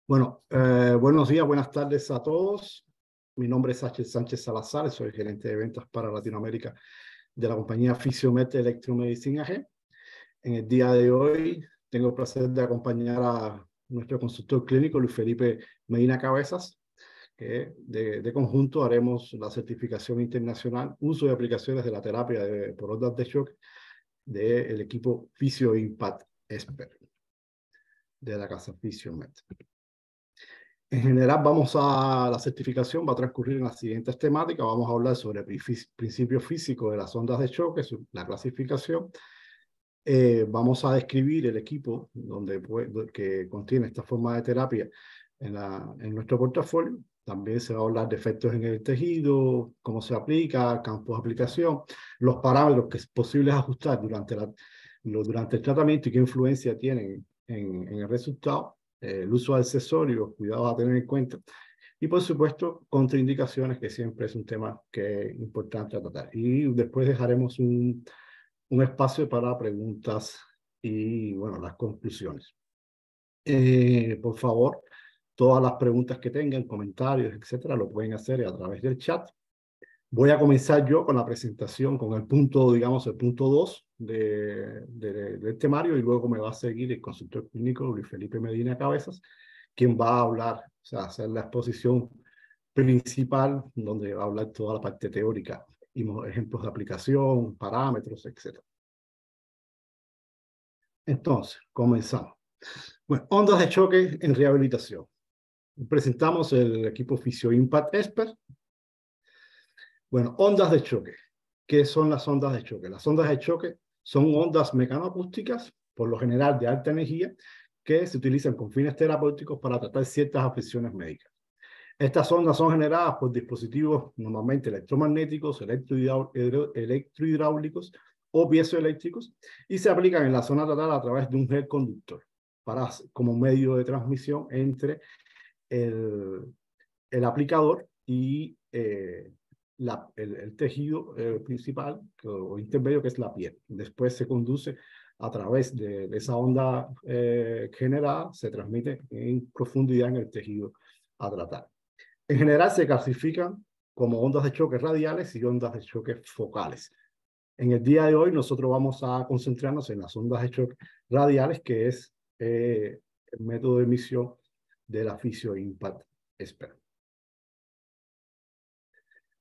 Bueno, buenos días, buenas tardes a todos. Mi nombre es Sánchez Sánchez Salazar, soy gerente de ventas para Latinoamérica de la compañía Fisiomet Electromedicine AG. En el día de hoy tengo el placer de acompañar a nuestro consultor clínico Luis Felipe Medina Cabezas, que de conjunto haremos la certificación internacional uso y aplicaciones de la terapia por ondas de shock del equipo Fisio Impact Expert de la casa Fisiomet. En general, la certificación va a transcurrir en las siguientes temáticas. Vamos a hablar sobre principios físicos de las ondas de choque, la clasificación. Vamos a describir el equipo que contiene esta forma de terapia en nuestro portafolio. También se va a hablar de efectos en el tejido, cómo se aplica, campos de aplicación, los parámetros que es posible ajustar durante el tratamiento y qué influencia tienen en el resultado. El uso de accesorios, cuidados a tener en cuenta. Y por supuesto, contraindicaciones, que siempre es un tema que es importante tratar. Y después dejaremos un espacio para preguntas y, bueno, las conclusiones. Por favor, todas las preguntas que tengan, comentarios, etcétera, lo pueden hacer a través del chat. Voy a comenzar yo con la presentación, con el punto, digamos, el punto 2 del temario, y luego me va a seguir el consultor clínico Luis Felipe Medina Cabezas, quien va a hablar, o sea, hacer la exposición principal, donde va a hablar toda la parte teórica y ejemplos de aplicación, parámetros, etc. Entonces, comenzamos. Bueno, ondas de choque en rehabilitación. Presentamos el equipo Fisio Impact Expert. Bueno, ondas de choque. ¿Qué son las ondas de choque? Las ondas de choque son ondas mecanoacústicas, por lo general de alta energía, que se utilizan con fines terapéuticos para tratar ciertas afecciones médicas. Estas ondas son generadas por dispositivos normalmente electromagnéticos, electrohidráulicos o piezoeléctricos, y se aplican en la zona tratada a través de un gel conductor como medio de transmisión entre el aplicador y el tejido principal o intermedio, que es la piel. Después se conduce a través de esa onda generada, se transmite en profundidad en el tejido a tratar. En general se clasifican como ondas de choque radiales y ondas de choque focales. En el día de hoy nosotros vamos a concentrarnos en las ondas de choque radiales, que es el método de emisión de la Fisio Impact Expert.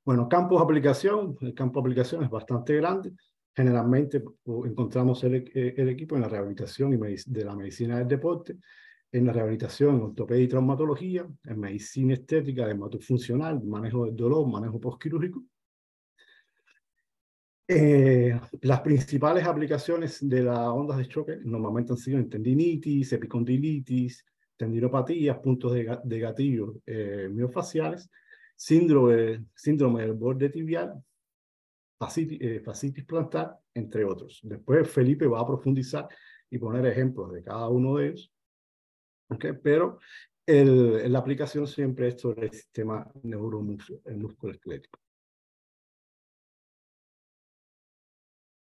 Bueno, campos de aplicación. El campo de aplicación es bastante grande. Generalmente encontramos el equipo en la rehabilitación de la medicina del deporte, en la rehabilitación en ortopedia y traumatología, en medicina estética, dermatofuncional, manejo del dolor, manejo postquirúrgico. Las principales aplicaciones de las ondas de choque normalmente han sido en tendinitis, epicondilitis, tendinopatías, puntos de gatillo miofaciales, síndrome del borde tibial, fascitis plantar, entre otros. Después Felipe va a profundizar y poner ejemplos de cada uno de ellos. ¿Okay? Pero la aplicación siempre es sobre el sistema musculoesquelético.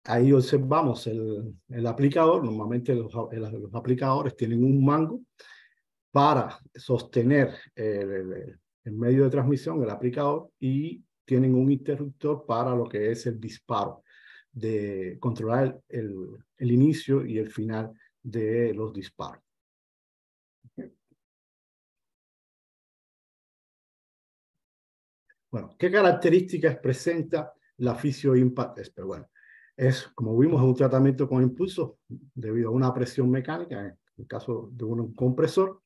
Ahí observamos el aplicador. Normalmente los aplicadores tienen un mango para sostener el medio de transmisión, el aplicador, y tienen un interruptor para lo que es el disparo, de controlar el inicio y el final de los disparos. Bueno, ¿qué características presenta la Fisio Impact Expert? Bueno, como vimos, un tratamiento con impulso debido a una presión mecánica, en el caso de un compresor.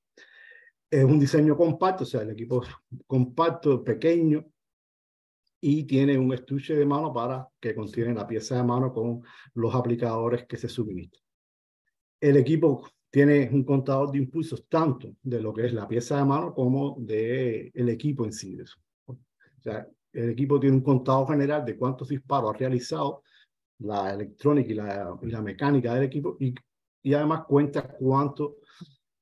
Es un diseño compacto, o sea, el equipo es compacto, pequeño, y tiene un estuche de mano que contiene la pieza de mano con los aplicadores que se suministran. El equipo tiene un contador de impulsos tanto de lo que es la pieza de mano como del equipo en sí. O sea, el equipo tiene un contador general de cuántos disparos ha realizado la electrónica y la mecánica del equipo, y además cuenta cuántos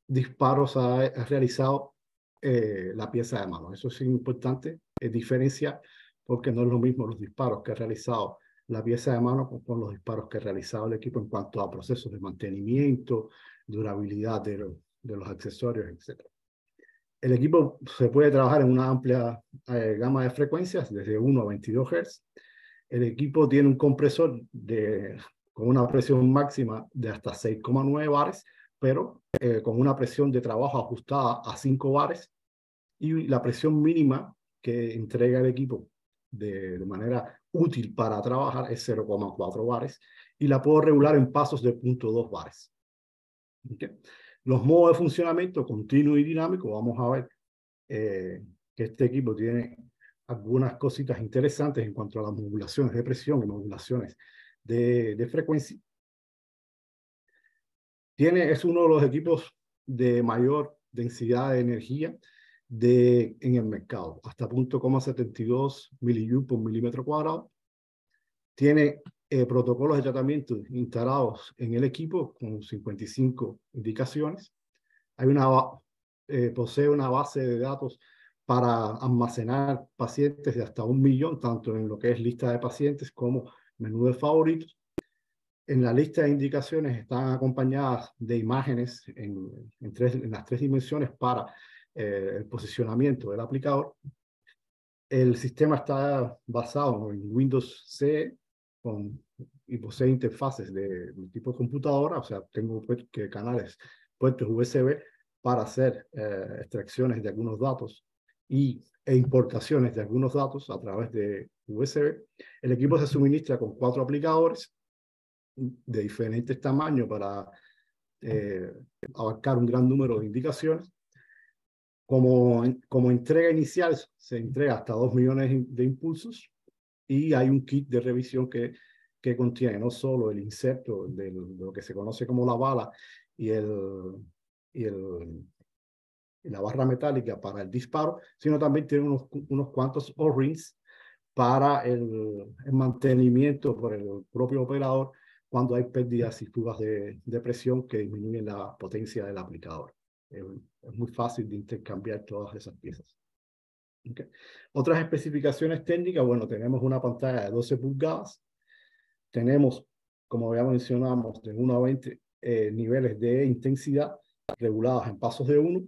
disparos ha realizado la pieza de mano. Eso es importante diferenciar, porque no es lo mismo los disparos que ha realizado la pieza de mano con los disparos que ha realizado el equipo en cuanto a procesos de mantenimiento, durabilidad de los accesorios, etc. El equipo se puede trabajar en una amplia gama de frecuencias, desde 1 a 22 Hz. El equipo tiene un compresor con una presión máxima de hasta 6,9 bares, pero con una presión de trabajo ajustada a 5 bares, y la presión mínima que entrega el equipo de manera útil para trabajar es 0,4 bares, y la puedo regular en pasos de 0,2 bares. ¿Okay? Los modos de funcionamiento continuo y dinámico, vamos a ver que este equipo tiene algunas cositas interesantes en cuanto a las modulaciones de presión y modulaciones de frecuencia. Es uno de los equipos de mayor densidad de energía en el mercado, hasta 0,72 milijoule por milímetro cuadrado. Tiene protocolos de tratamiento instalados en el equipo con 55 indicaciones. Posee una base de datos para almacenar pacientes de hasta 1 millón, tanto en lo que es lista de pacientes como menú de favoritos. En la lista de indicaciones están acompañadas de imágenes en las 3 dimensiones para el posicionamiento del aplicador. El sistema está basado en Windows CE y posee interfaces de tipo computadora, o sea, tengo puertos USB para hacer extracciones de algunos datos e importaciones de algunos datos a través de USB. El equipo se suministra con 4 aplicadores de diferentes tamaños para abarcar un gran número de indicaciones. Como entrega inicial, se entrega hasta 2 millones de impulsos, y hay un kit de revisión que contiene no solo el inserto de lo que se conoce como la bala y la barra metálica para el disparo, sino también tiene unos cuantos O-rings para el mantenimiento por el propio operador cuando hay pérdidas y fugas de presión que disminuyen la potencia del aplicador. Es muy fácil de intercambiar todas esas piezas. Okay. Otras especificaciones técnicas, bueno, tenemos una pantalla de 12 pulgadas, tenemos, como ya mencionamos, de 1 a 20 niveles de intensidad reguladas en pasos de 1,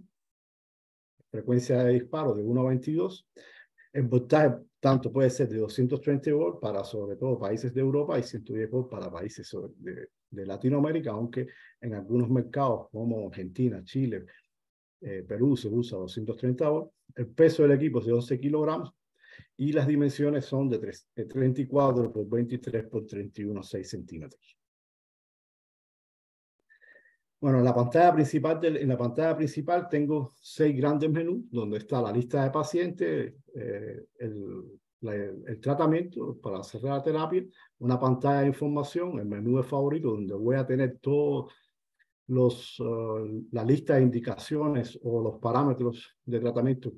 frecuencia de disparo de 1 a 22, el voltaje tanto puede ser de 230 volts para sobre todo países de Europa y 110 volts para países de Latinoamérica, aunque en algunos mercados como Argentina, Chile, Perú se usa 230 volts. El peso del equipo es de 11 kilogramos y las dimensiones son de 34 por 23 por 31, 6 centímetros. Bueno, en la pantalla principal tengo 6 grandes menús donde está la lista de pacientes, el tratamiento para hacer la terapia, una pantalla de información, el menú de favorito donde voy a tener todos la lista de indicaciones o los parámetros de tratamiento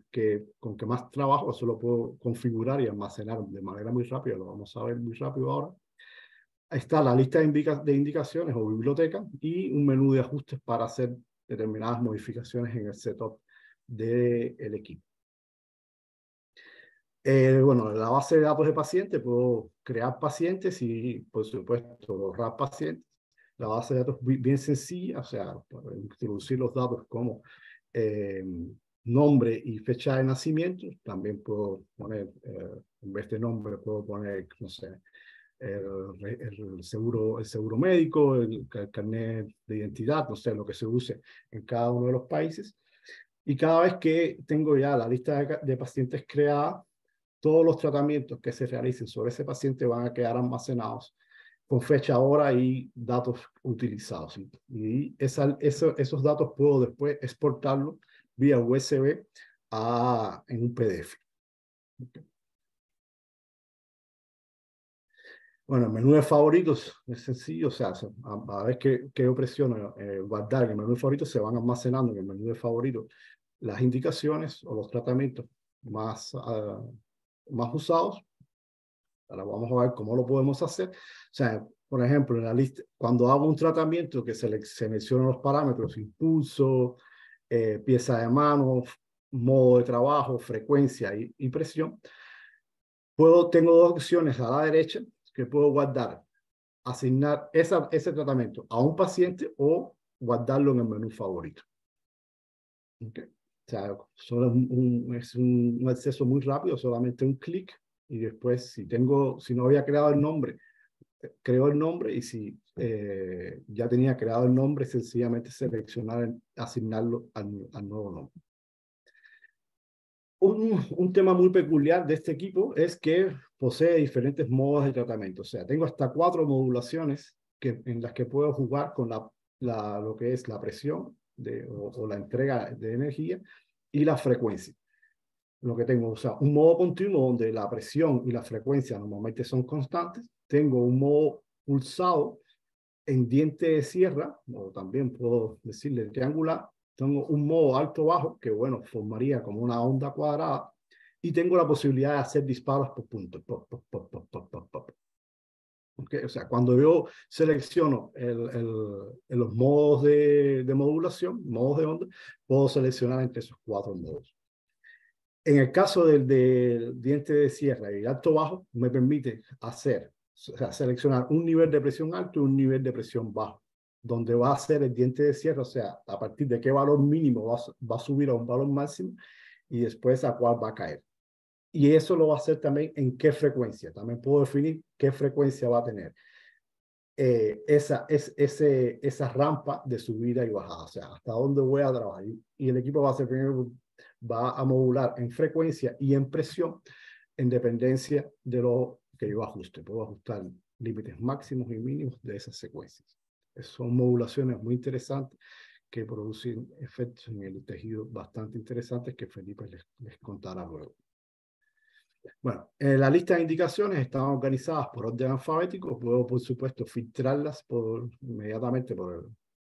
con que más trabajo. Eso lo puedo configurar y almacenar de manera muy rápida, lo vamos a ver muy rápido ahora. Está la lista de indicaciones o biblioteca y un menú de ajustes para hacer determinadas modificaciones en el setup del equipo. Bueno, en la base de datos de pacientes puedo crear pacientes y, por supuesto, borrar pacientes. La base de datos es bien sencilla, o sea, para introducir los datos como nombre y fecha de nacimiento. También puedo poner, en vez de nombre, puedo poner, no sé, el seguro médico, el carnet de identidad, no sé, lo que se use en cada uno de los países. Y cada vez que tengo ya la lista de pacientes creada, todos los tratamientos que se realicen sobre ese paciente van a quedar almacenados con fecha, hora y datos utilizados. Y esos datos puedo después exportarlos vía USB en un PDF. Okay. Bueno, el menú de favoritos es sencillo, o sea, a ver qué yo presiono, guardar en el menú de favoritos, se van almacenando en el menú de favoritos las indicaciones o los tratamientos más usados. Ahora vamos a ver cómo lo podemos hacer. O sea, por ejemplo, en la lista, cuando hago un tratamiento que selecciono los parámetros, impulso, pieza de mano, modo de trabajo, frecuencia y presión, tengo 2 opciones a la derecha que puedo guardar, asignar ese tratamiento a un paciente o guardarlo en el menú favorito. Okay. O sea, solo es un acceso muy rápido, solamente un clic, y después si no había creado el nombre, creo el nombre, y si ya tenía creado el nombre, sencillamente seleccionar, asignarlo al nuevo nombre. Un tema muy peculiar de este equipo es que posee diferentes modos de tratamiento. O sea, tengo hasta 4 modulaciones en las que puedo jugar con lo que es la presión o la entrega de energía y la frecuencia. Lo que tengo, o sea, un modo continuo donde la presión y la frecuencia normalmente son constantes. Tengo un modo pulsado en diente de sierra, o también puedo decirle triangular. Tengo un modo alto-bajo que, bueno, formaría como una onda cuadrada, y tengo la posibilidad de hacer disparos por puntos. Pop, pop, pop, pop, pop, pop, pop. Okay, o sea, cuando yo selecciono los modos de modulación, modos de onda, puedo seleccionar entre esos 4 modos. En el caso del diente de sierra y alto-bajo, me permite o sea, seleccionar un nivel de presión alto y un nivel de presión bajo, donde va a ser el diente de sierra, o sea, a partir de qué valor mínimo va a subir a un valor máximo, y después a cuál va a caer. Y eso lo va a hacer también en qué frecuencia. También puedo definir qué frecuencia va a tener esa rampa de subida y bajada, o sea, hasta dónde voy a trabajar. Y el equipo va a modular en frecuencia y en presión en dependencia de lo que yo ajuste. Puedo ajustar límites máximos y mínimos de esas secuencias. Son modulaciones muy interesantes que producen efectos en el tejido bastante interesantes que Felipe les contará luego. Bueno, la lista de indicaciones están organizadas por orden alfabético. Puedo, por supuesto, filtrarlas inmediatamente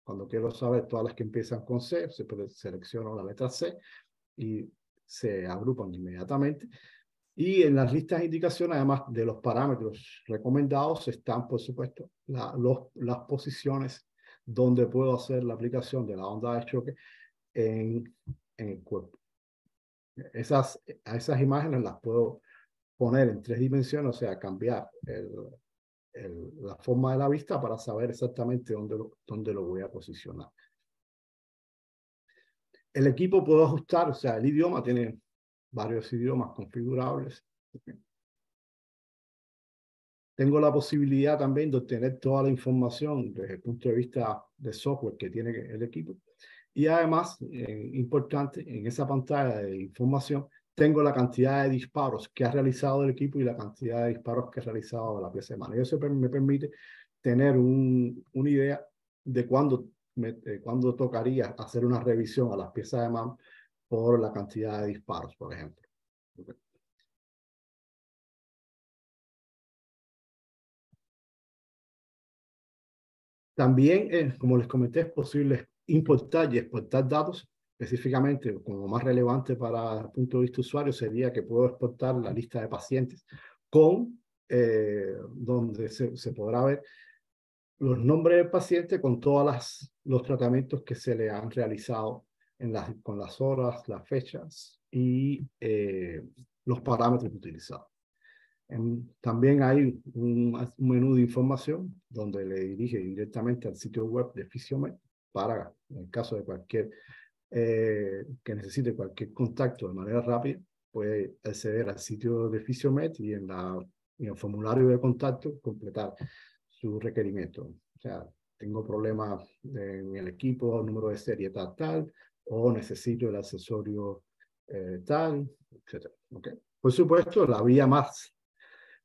cuando quiero saber todas las que empiezan con C. Selecciono la letra C y se agrupan inmediatamente. Y en las listas de indicaciones, además de los parámetros recomendados, están, por supuesto, las posiciones donde puedo hacer la aplicación de la onda de choque en el cuerpo. A esas imágenes las puedo poner en 3 dimensiones, o sea, cambiar la forma de la vista para saber exactamente dónde lo voy a posicionar. El equipo puede ajustar, o sea, el idioma tiene varios idiomas configurables. Tengo la posibilidad también de obtener toda la información desde el punto de vista de software que tiene el equipo. Y además, importante, en esa pantalla de información, tengo la cantidad de disparos que ha realizado el equipo y la cantidad de disparos que ha realizado la pieza de mano. Y eso me permite tener una idea de cuándo tocaría hacer una revisión a las piezas de mano por la cantidad de disparos, por ejemplo. Okay. También, como les comenté, es posible importar y exportar datos. Específicamente, como más relevante para el punto de vista usuario, sería que puedo exportar la lista de pacientes donde se podrá ver los nombres del paciente con todos los tratamientos que se le han realizado con las horas, las fechas y los parámetros utilizados. También hay un menú de información donde le dirige directamente al sitio web de Fisiomed para, en el caso de que necesite cualquier contacto de manera rápida, puede acceder al sitio de Fisiomed y en el formulario de contacto completar su requerimiento. O sea, tengo problemas en el equipo, número de serie tal, o necesito el accesorio tal, etc. ¿Okay? Por supuesto, la vía más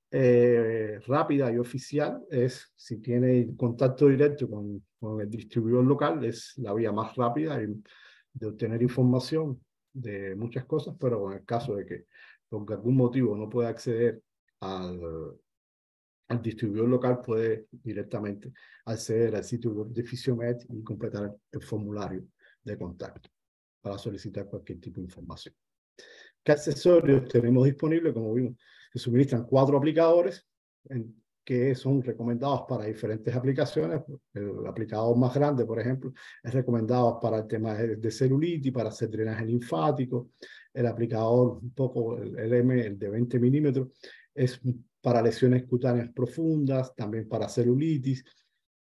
rápida y oficial es si tiene contacto directo con el distribuidor local, es la vía más rápida de obtener información de muchas cosas, pero en el caso de que por algún motivo no pueda acceder al distribuidor local, puede directamente acceder al sitio web de Fisiomed y completar el formulario de contacto para solicitar cualquier tipo de información. ¿Qué accesorios tenemos disponibles? Como vimos, se suministran 4 aplicadores que son recomendados para diferentes aplicaciones. El aplicador más grande, por ejemplo, es recomendado para el tema de celulitis, para hacer drenaje linfático. El aplicador el de 20 milímetros, es para lesiones cutáneas profundas, también para celulitis,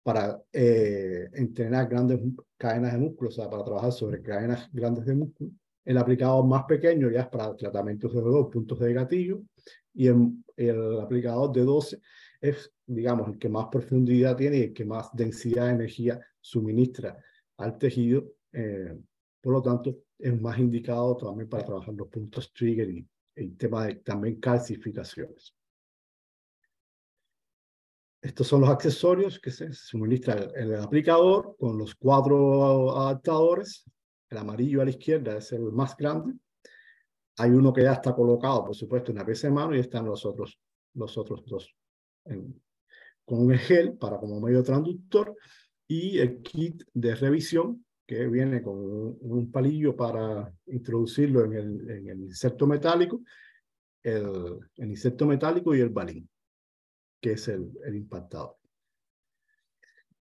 para entrenar grandes cadenas de músculo, o sea, para trabajar sobre cadenas grandes de músculo. El aplicador más pequeño ya es para tratamientos de dolor, puntos de gatillo, y el aplicador de 12 es, digamos, el que más profundidad tiene y el que más densidad de energía suministra al tejido. Por lo tanto, es más indicado también para trabajar los puntos trigger y el tema de también calcificaciones. Estos son los accesorios que se suministra el aplicador con los 4 adaptadores. El amarillo a la izquierda es el más grande. Hay uno que ya está colocado, por supuesto, en la pieza de mano, y están los otros dos con un gel para como medio transductor, y el kit de revisión que viene con un palillo para introducirlo en el inserto metálico, el inserto metálico y el balín, que es el impactador.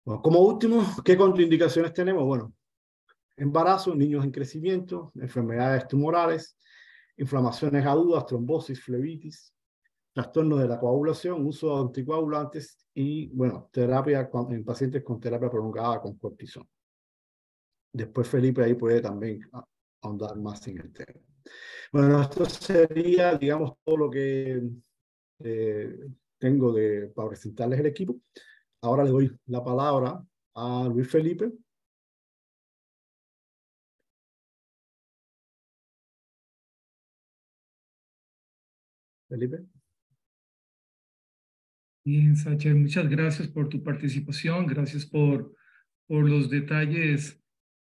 Bueno, como último, ¿qué contraindicaciones tenemos? Bueno, embarazo, niños en crecimiento, enfermedades tumorales, inflamaciones agudas, trombosis, flebitis, trastornos de la coagulación, uso de anticoagulantes y, bueno, terapia en pacientes con terapia prolongada con cortisona. Después Felipe ahí puede también ahondar más en el tema. Bueno, esto sería, digamos, todo lo que tengo para presentarles el equipo. Ahora le doy la palabra a Luis Felipe. Felipe. Bien, Sacher, muchas gracias por tu participación, gracias por los detalles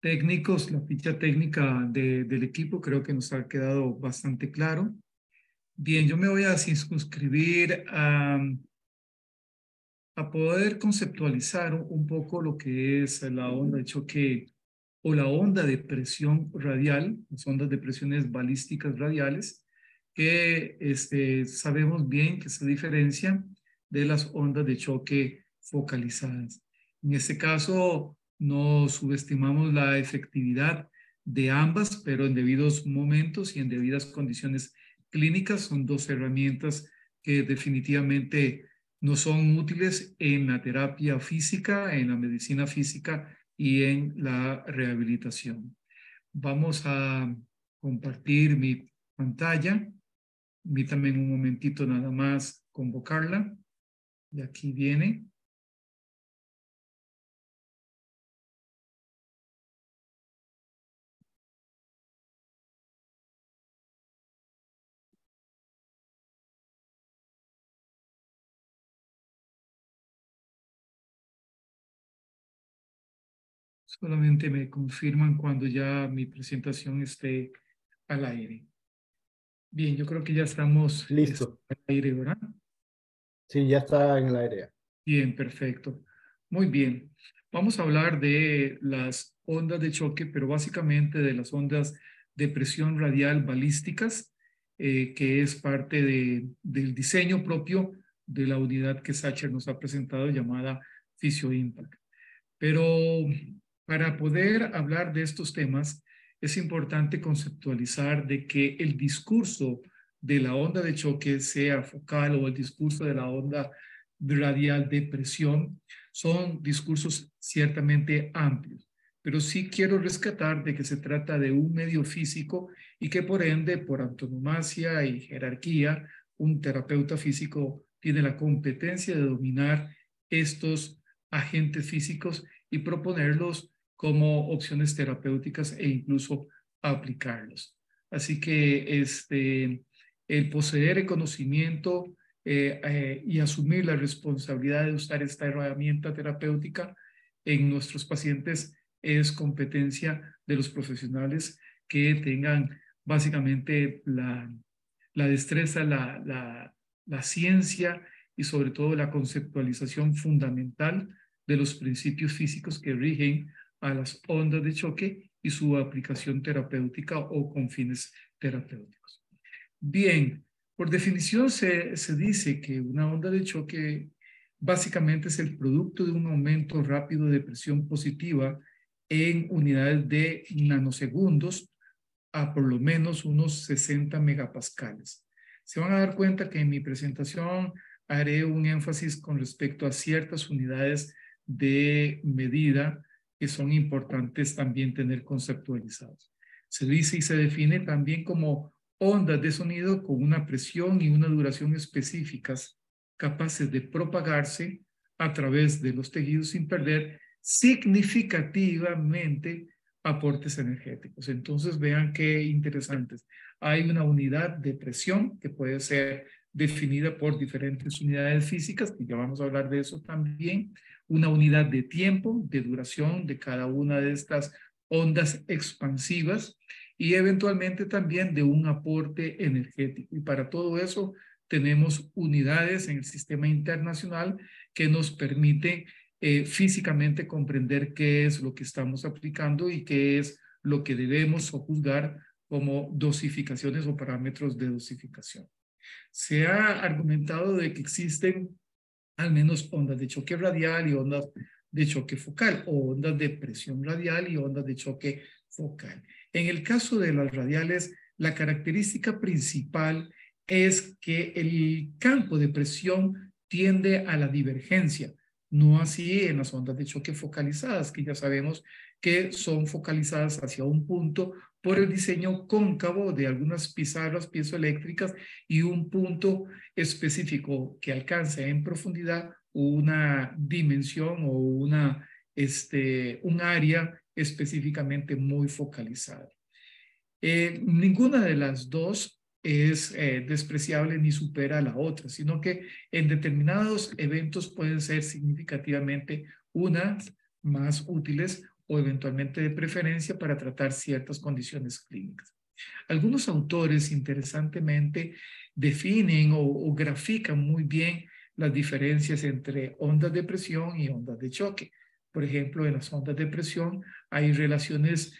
técnicos, la ficha técnica del equipo creo que nos ha quedado bastante claro. Bien, yo me voy a circunscribir a poder conceptualizar un poco lo que es la onda de choque o la onda de presión radial, las ondas de presiones balísticas radiales, que sabemos bien que se diferencian de las ondas de choque focalizadas. En este caso, no subestimamos la efectividad de ambas, pero en debidos momentos y en debidas condiciones clínicas son dos herramientas que definitivamente no son útiles en la terapia física, en la medicina física y en la rehabilitación. Vamos a compartir mi pantalla. Permítanme un momentito nada más convocarla. Y aquí viene. Solamente me confirman cuando ya mi presentación esté al aire. Bien, yo creo que ya estamos Listo. al aire, ¿verdad? Sí, ya está en el aire. Bien, perfecto. Muy bien. Vamos a hablar de las ondas de choque, pero básicamente de las ondas de presión radial balísticas, que es parte del diseño propio de la unidad que Sacher nos ha presentado llamada PhysioImpact. Pero para poder hablar de estos temas, es importante conceptualizar de que el discurso de la onda de choque, sea focal o el discurso de la onda radial de presión, son discursos ciertamente amplios. Pero sí quiero rescatar de que se trata de un medio físico y que por ende, por antonomasia y jerarquía, un terapeuta físico tiene la competencia de dominar estos agentes físicos y proponerlos como opciones terapéuticas e incluso aplicarlos. Así que el poseer el conocimiento y asumir la responsabilidad de usar esta herramienta terapéutica en nuestros pacientes es competencia de los profesionales que tengan básicamente la destreza, la ciencia y sobre todo la conceptualización fundamental de los principios físicos que rigen a las ondas de choque y su aplicación terapéutica o con fines terapéuticos. Bien, por definición se dice que una onda de choque básicamente es el producto de un aumento rápido de presión positiva en unidades de nanosegundos a por lo menos unos 60 megapascales. Se van a dar cuenta que en mi presentación haré un énfasis con respecto a ciertas unidades de medida que son importantes también tener conceptualizados. Se dice y se define también como ondas de sonido con una presión y una duración específicas, capaces de propagarse a través de los tejidos sin perder significativamente aportes energéticos. Entonces vean qué interesantes. Hay una unidad de presión que puede ser definida por diferentes unidades físicas, que ya vamos a hablar de eso también, una unidad de tiempo, de duración de cada una de estas ondas expansivas y eventualmente también de un aporte energético. Y para todo eso tenemos unidades en el sistema internacional que nos permiten físicamente comprender qué es lo que estamos aplicando y qué es lo que debemos juzgar como dosificaciones o parámetros de dosificación. Se ha argumentado de que existen al menos ondas de choque radial y ondas de choque focal, o ondas de presión radial y ondas de choque focal. En el caso de las radiales, la característica principal es que el campo de presión tiende a la divergencia, no así en las ondas de choque focalizadas, que ya sabemos que son focalizadas hacia un punto por el diseño cóncavo de algunas pizarras piezoeléctricas y un punto específico que alcance en profundidad una dimensión o un área específicamente muy focalizada. Ninguna de las dos es despreciable ni supera a la otra, sino que en determinados eventos pueden ser significativamente unas más útiles o eventualmente de preferencia para tratar ciertas condiciones clínicas. Algunos autores, interesantemente, definen o grafican muy bien las diferencias entre ondas de presión y ondas de choque. Por ejemplo, en las ondas de presión hay relaciones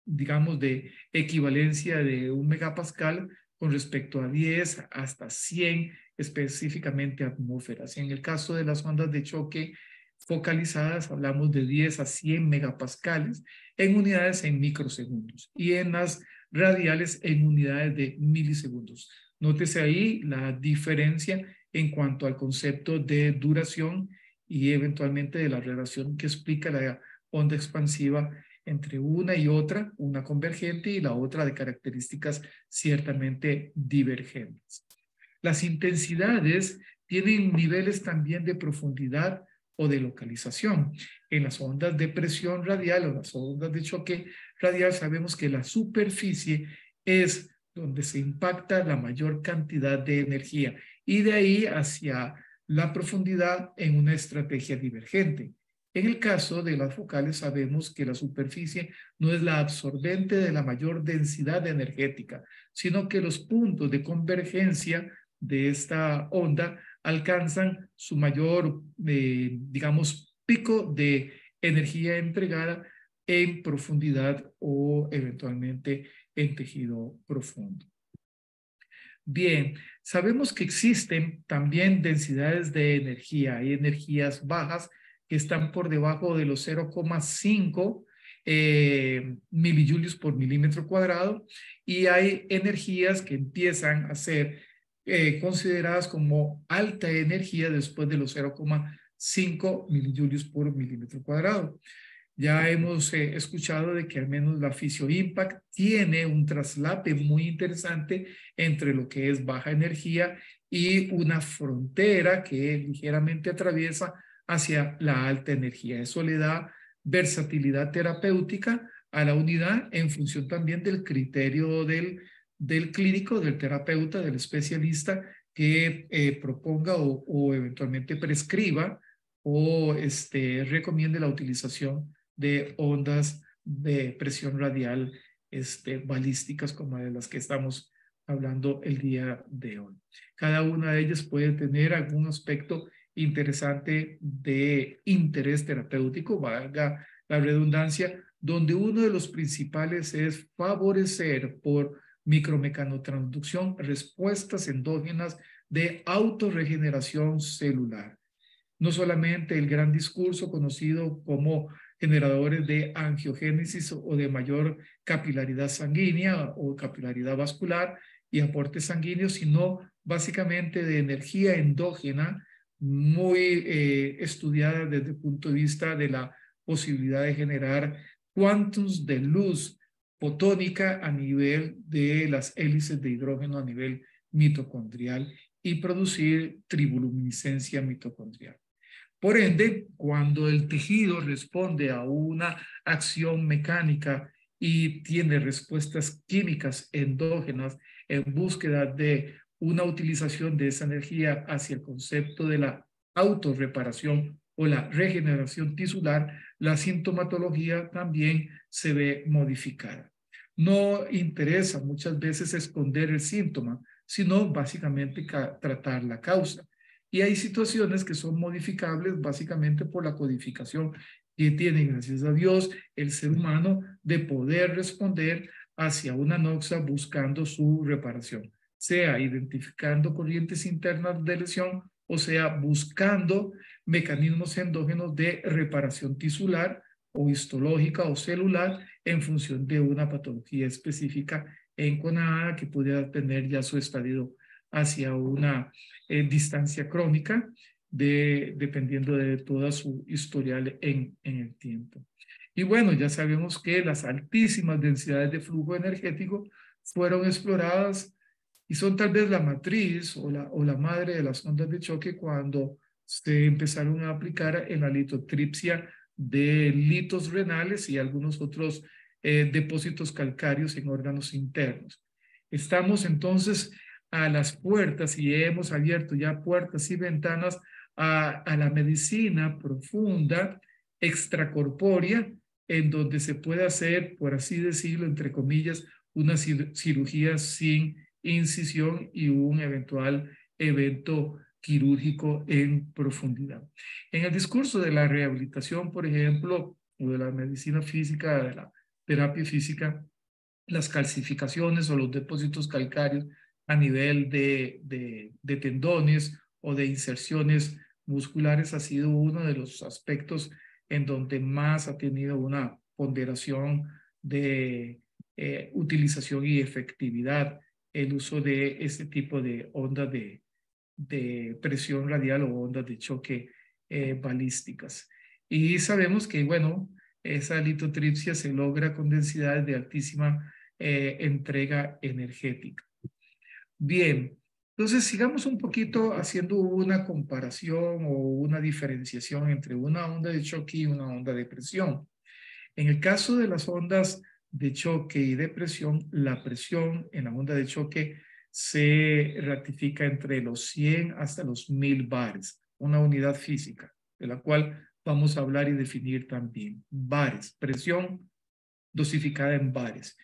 digamos, de equivalencia de 1 megapascal con respecto a 10 hasta 100 específicamente atmósferas. En el caso de las ondas de choque focalizadas, hablamos de 10 a 100 megapascales en unidades en microsegundos y en las radiales en unidades de milisegundos. Nótese ahí la diferencia en cuanto al concepto de duración y eventualmente de la relación que explica la onda expansiva entre una y otra, una convergente y la otra de características ciertamente divergentes. Las intensidades tienen niveles también de profundidad o de localización. En las ondas de presión radial o las ondas de choque radial sabemos que la superficie es donde se impacta la mayor cantidad de energía y de ahí hacia la profundidad en una estrategia divergente. En el caso de las focales sabemos que la superficie no es la absorbente de la mayor densidad energética, sino que los puntos de convergencia de esta onda alcanzan su mayor, digamos, pico de energía entregada en profundidad o eventualmente en tejido profundo. Bien, sabemos que existen también densidades de energía. Hay energías bajas que están por debajo de los 0,5 milijulios por milímetro cuadrado y hay energías que empiezan a ser consideradas como alta energía después de los 0,5 milijulios por milímetro cuadrado. Ya hemos escuchado de que al menos la Fisio-Impact tiene un traslape muy interesante entre lo que es baja energía y una frontera que ligeramente atraviesa hacia la alta energía. Eso le da versatilidad terapéutica a la unidad en función también del criterio del clínico, del terapeuta, del especialista que proponga o eventualmente prescriba o recomiende la utilización de ondas de presión radial balísticas como de las que estamos hablando el día de hoy. Cada una de ellas puede tener algún aspecto interesante de interés terapéutico, valga la redundancia, donde uno de los principales es favorecer por micromecanotransducción respuestas endógenas de autorregeneración celular. No solamente el gran discurso conocido como generadores de angiogénesis o de mayor capilaridad sanguínea o capilaridad vascular y aporte sanguíneo, sino básicamente de energía endógena muy estudiada desde el punto de vista de la posibilidad de generar quantums de luz fotónica a nivel de las hélices de hidrógeno a nivel mitocondrial y producir triboluminiscencia mitocondrial. Por ende, cuando el tejido responde a una acción mecánica y tiene respuestas químicas endógenas en búsqueda de una utilización de esa energía hacia el concepto de la autorreparación o la regeneración tisular, la sintomatología también se ve modificada. No interesa muchas veces esconder el síntoma, sino básicamente tratar la causa. Y hay situaciones que son modificables básicamente por la codificación que tiene, gracias a Dios, el ser humano de poder responder hacia una noxa buscando su reparación, sea identificando corrientes internas de lesión o sea buscando mecanismos endógenos de reparación tisular o histológica o celular en función de una patología específica enconada que pudiera tener ya su estadio hacia una distancia crónica dependiendo de toda su historial en el tiempo. Y bueno, ya sabemos que las altísimas densidades de flujo energético fueron exploradas y son tal vez la matriz o la madre de las ondas de choque cuando se empezaron a aplicar en la litotripsia de litos renales y algunos otros depósitos calcáreos en órganos internos. Estamos entonces a las puertas y hemos abierto ya puertas y ventanas a la medicina profunda, extracorpórea, en donde se puede hacer, por así decirlo, entre comillas, una cirugía sin incisión y un eventual evento quirúrgico en profundidad. En el discurso de la rehabilitación, por ejemplo, o de la medicina física, de la terapia física, las calcificaciones o los depósitos calcáreos a nivel de tendones o de inserciones musculares ha sido uno de los aspectos en donde más ha tenido una ponderación de utilización y efectividad el uso de este tipo de ondas de presión radial o ondas de choque balísticas. Y sabemos que, bueno, esa litotripsia se logra con densidades de altísima entrega energética. Bien, entonces sigamos un poquito haciendo una comparación o una diferenciación entre una onda de choque y una onda de presión. En el caso de las ondas de choque y de presión, la presión en la onda de choque se ratifica entre los 100 hasta los 1000 bares, una unidad física, de la cual vamos a hablar y definir también. Bares, presión dosificada en bares.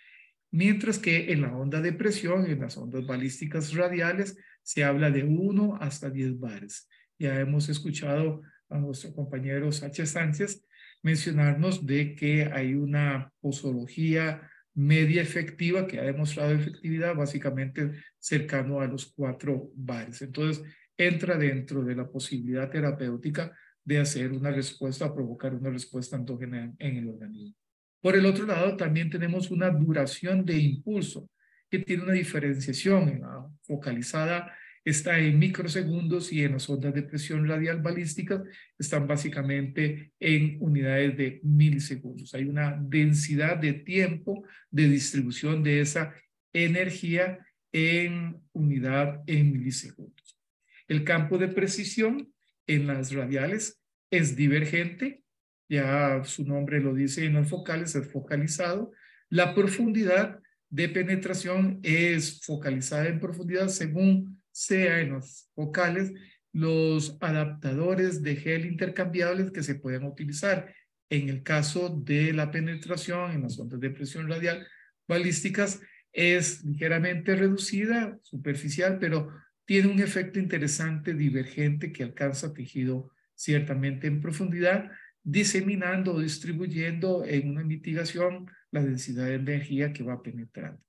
Mientras que en la onda de presión, en las ondas balísticas radiales, se habla de 1 hasta 10 bares. Ya hemos escuchado a nuestro compañero Sánchez Sánchez mencionarnos de que hay una posología media efectiva que ha demostrado efectividad básicamente cercano a los 4 bares. Entonces, entra dentro de la posibilidad terapéutica de hacer una respuesta, provocar una respuesta endógena en el organismo. Por el otro lado, también tenemos una duración de impulso que tiene una diferenciación. En la focalizada está en microsegundos y en las ondas de presión radial balísticas están básicamente en unidades de milisegundos. Hay una densidad de tiempo de distribución de esa energía en unidad en milisegundos. El campo de precisión en las radiales es divergente, ya su nombre lo dice en las focales, es focalizado. La profundidad de penetración es focalizada en profundidad según sea en las focales los adaptadores de gel intercambiables que se pueden utilizar. En el caso de la penetración en las ondas de presión radial balísticas es ligeramente reducida, superficial, pero tiene un efecto interesante divergente que alcanza tejido ciertamente en profundidad, diseminando o distribuyendo en una mitigación la densidad de energía que va penetrando.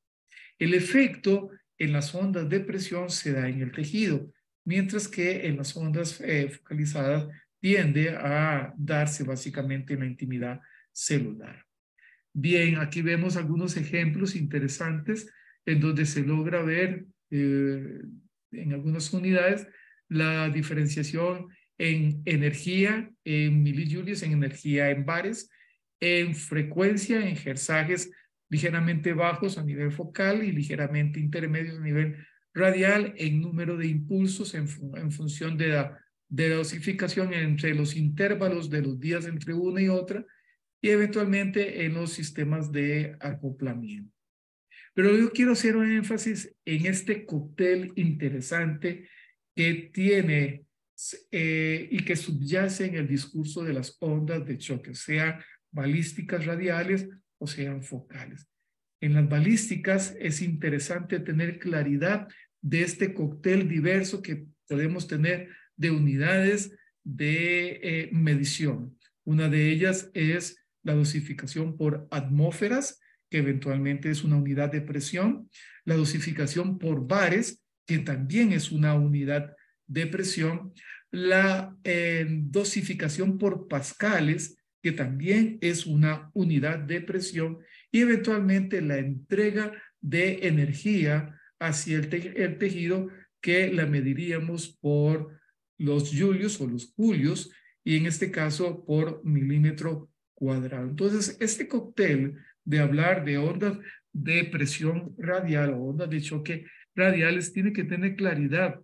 El efecto en las ondas de presión se da en el tejido, mientras que en las ondas focalizadas tiende a darse básicamente en la intimidad celular. Bien, aquí vemos algunos ejemplos interesantes en donde se logra ver en algunas unidades la diferenciación en energía en milijulios, en energía en bares, en frecuencia, en hertzajes ligeramente bajos a nivel focal y ligeramente intermedios a nivel radial, en número de impulsos en función de la dosificación entre los intervalos de los días entre una y otra, y eventualmente en los sistemas de acoplamiento. Pero yo quiero hacer un énfasis en este cóctel interesante que tiene y que subyace en el discurso de las ondas de choque, sean balísticas radiales o sean focales. En las balísticas es interesante tener claridad de este cóctel diverso que podemos tener de unidades de medición. Una de ellas es la dosificación por atmósferas, que eventualmente es una unidad de presión, la dosificación por bares, que también es una unidad de presión, la dosificación por pascales, que también es una unidad de presión, y eventualmente la entrega de energía hacia el tejido, que la mediríamos por los julios o los julios, y en este caso por milímetro cuadrado. Entonces, este cóctel de hablar de ondas de presión radial o ondas de choque radiales tiene que tener claridad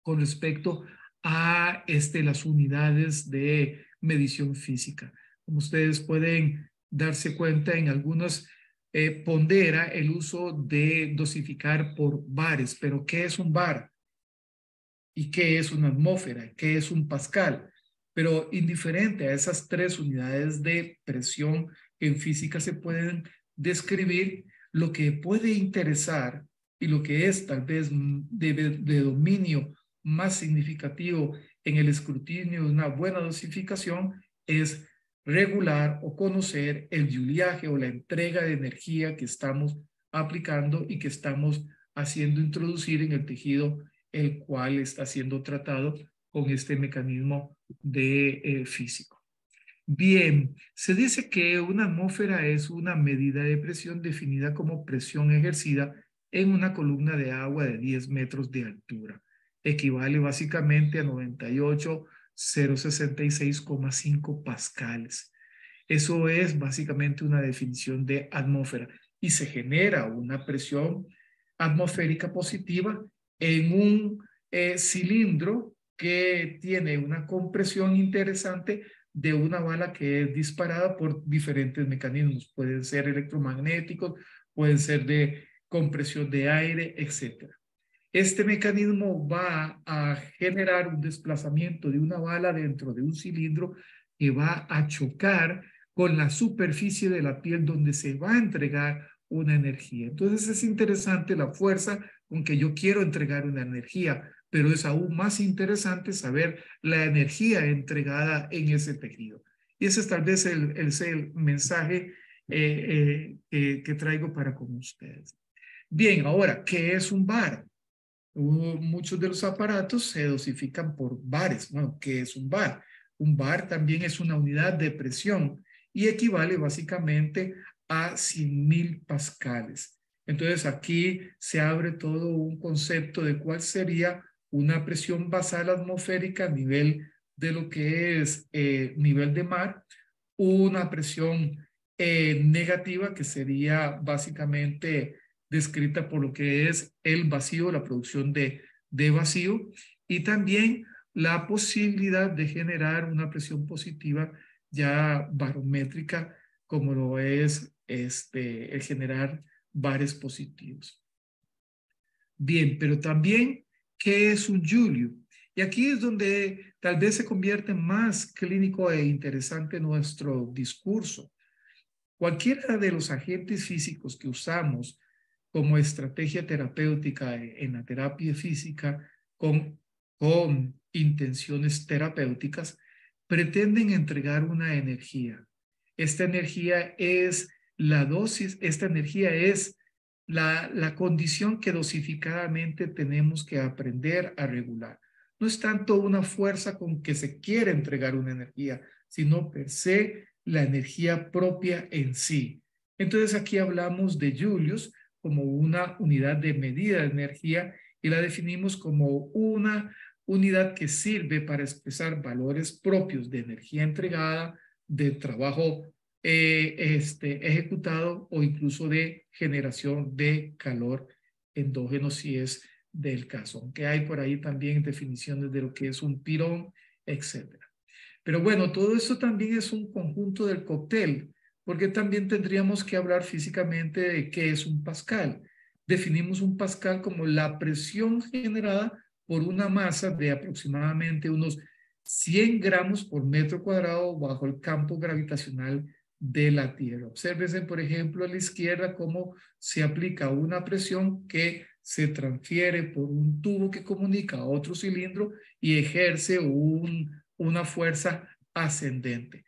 con respecto a las unidades de medición física. Como ustedes pueden darse cuenta, en algunos pondera el uso de dosificar por bares. Pero ¿qué es un bar? ¿Y qué es una atmósfera? ¿Qué es un pascal? Pero indiferente a esas tres unidades de presión en física se pueden describir, lo que puede interesar y lo que es tal vez de dominio más significativo en el escrutinio de una buena dosificación es regular o conocer el juliaje o la entrega de energía que estamos aplicando y que estamos haciendo introducir en el tejido, el cual está siendo tratado con este mecanismo de físico. Bien, se dice que una atmósfera es una medida de presión definida como presión ejercida en una columna de agua de 10 metros de altura. Equivale básicamente a 98.066,5 pascales. Eso es básicamente una definición de atmósfera, y se genera una presión atmosférica positiva en un cilindro que tiene una compresión interesante de una bala que es disparada por diferentes mecanismos. Pueden ser electromagnéticos, pueden ser de compresión de aire, etc. Este mecanismo va a generar un desplazamiento de una bala dentro de un cilindro que va a chocar con la superficie de la piel donde se va a entregar una energía. Entonces es interesante la fuerza con que yo quiero entregar una energía, pero es aún más interesante saber la energía entregada en ese tejido. Y ese es tal vez el mensaje que traigo para con ustedes. Bien, ahora, ¿qué es un bar? Muchos de los aparatos se dosifican por bares. Bueno, ¿qué es un bar? Un bar también es una unidad de presión y equivale básicamente a 100.000 pascales. Entonces aquí se abre todo un concepto de cuál sería una presión basal atmosférica a nivel de lo que es nivel de mar, una presión negativa que sería básicamente descrita por lo que es el vacío, la producción de vacío, y también la posibilidad de generar una presión positiva ya barométrica, como lo es el generar bares positivos. Bien, pero también, ¿qué es un julio? Y aquí es donde tal vez se convierte más clínico e interesante nuestro discurso. Cualquiera de los agentes físicos que usamos como estrategia terapéutica en la terapia física con intenciones terapéuticas pretenden entregar una energía. Esta energía es la dosis, esta energía es la condición que dosificadamente tenemos que aprender a regular. No es tanto una fuerza con que se quiere entregar una energía, sino per se la energía propia en sí. Entonces aquí hablamos de julios como una unidad de medida de energía y la definimos como una unidad que sirve para expresar valores propios de energía entregada, de trabajo ejecutado o incluso de generación de calor endógeno si es del caso, aunque hay por ahí también definiciones de lo que es un pirón, etcétera. Pero bueno, todo esto también es un conjunto del cóctel, porque también tendríamos que hablar físicamente de qué es un pascal. Definimos un pascal como la presión generada por una masa de aproximadamente unos 100 gramos por metro cuadrado bajo el campo gravitacional de la Tierra. Obsérvense, por ejemplo, a la izquierda cómo se aplica una presión que se transfiere por un tubo que comunica a otro cilindro y ejerce una fuerza ascendente.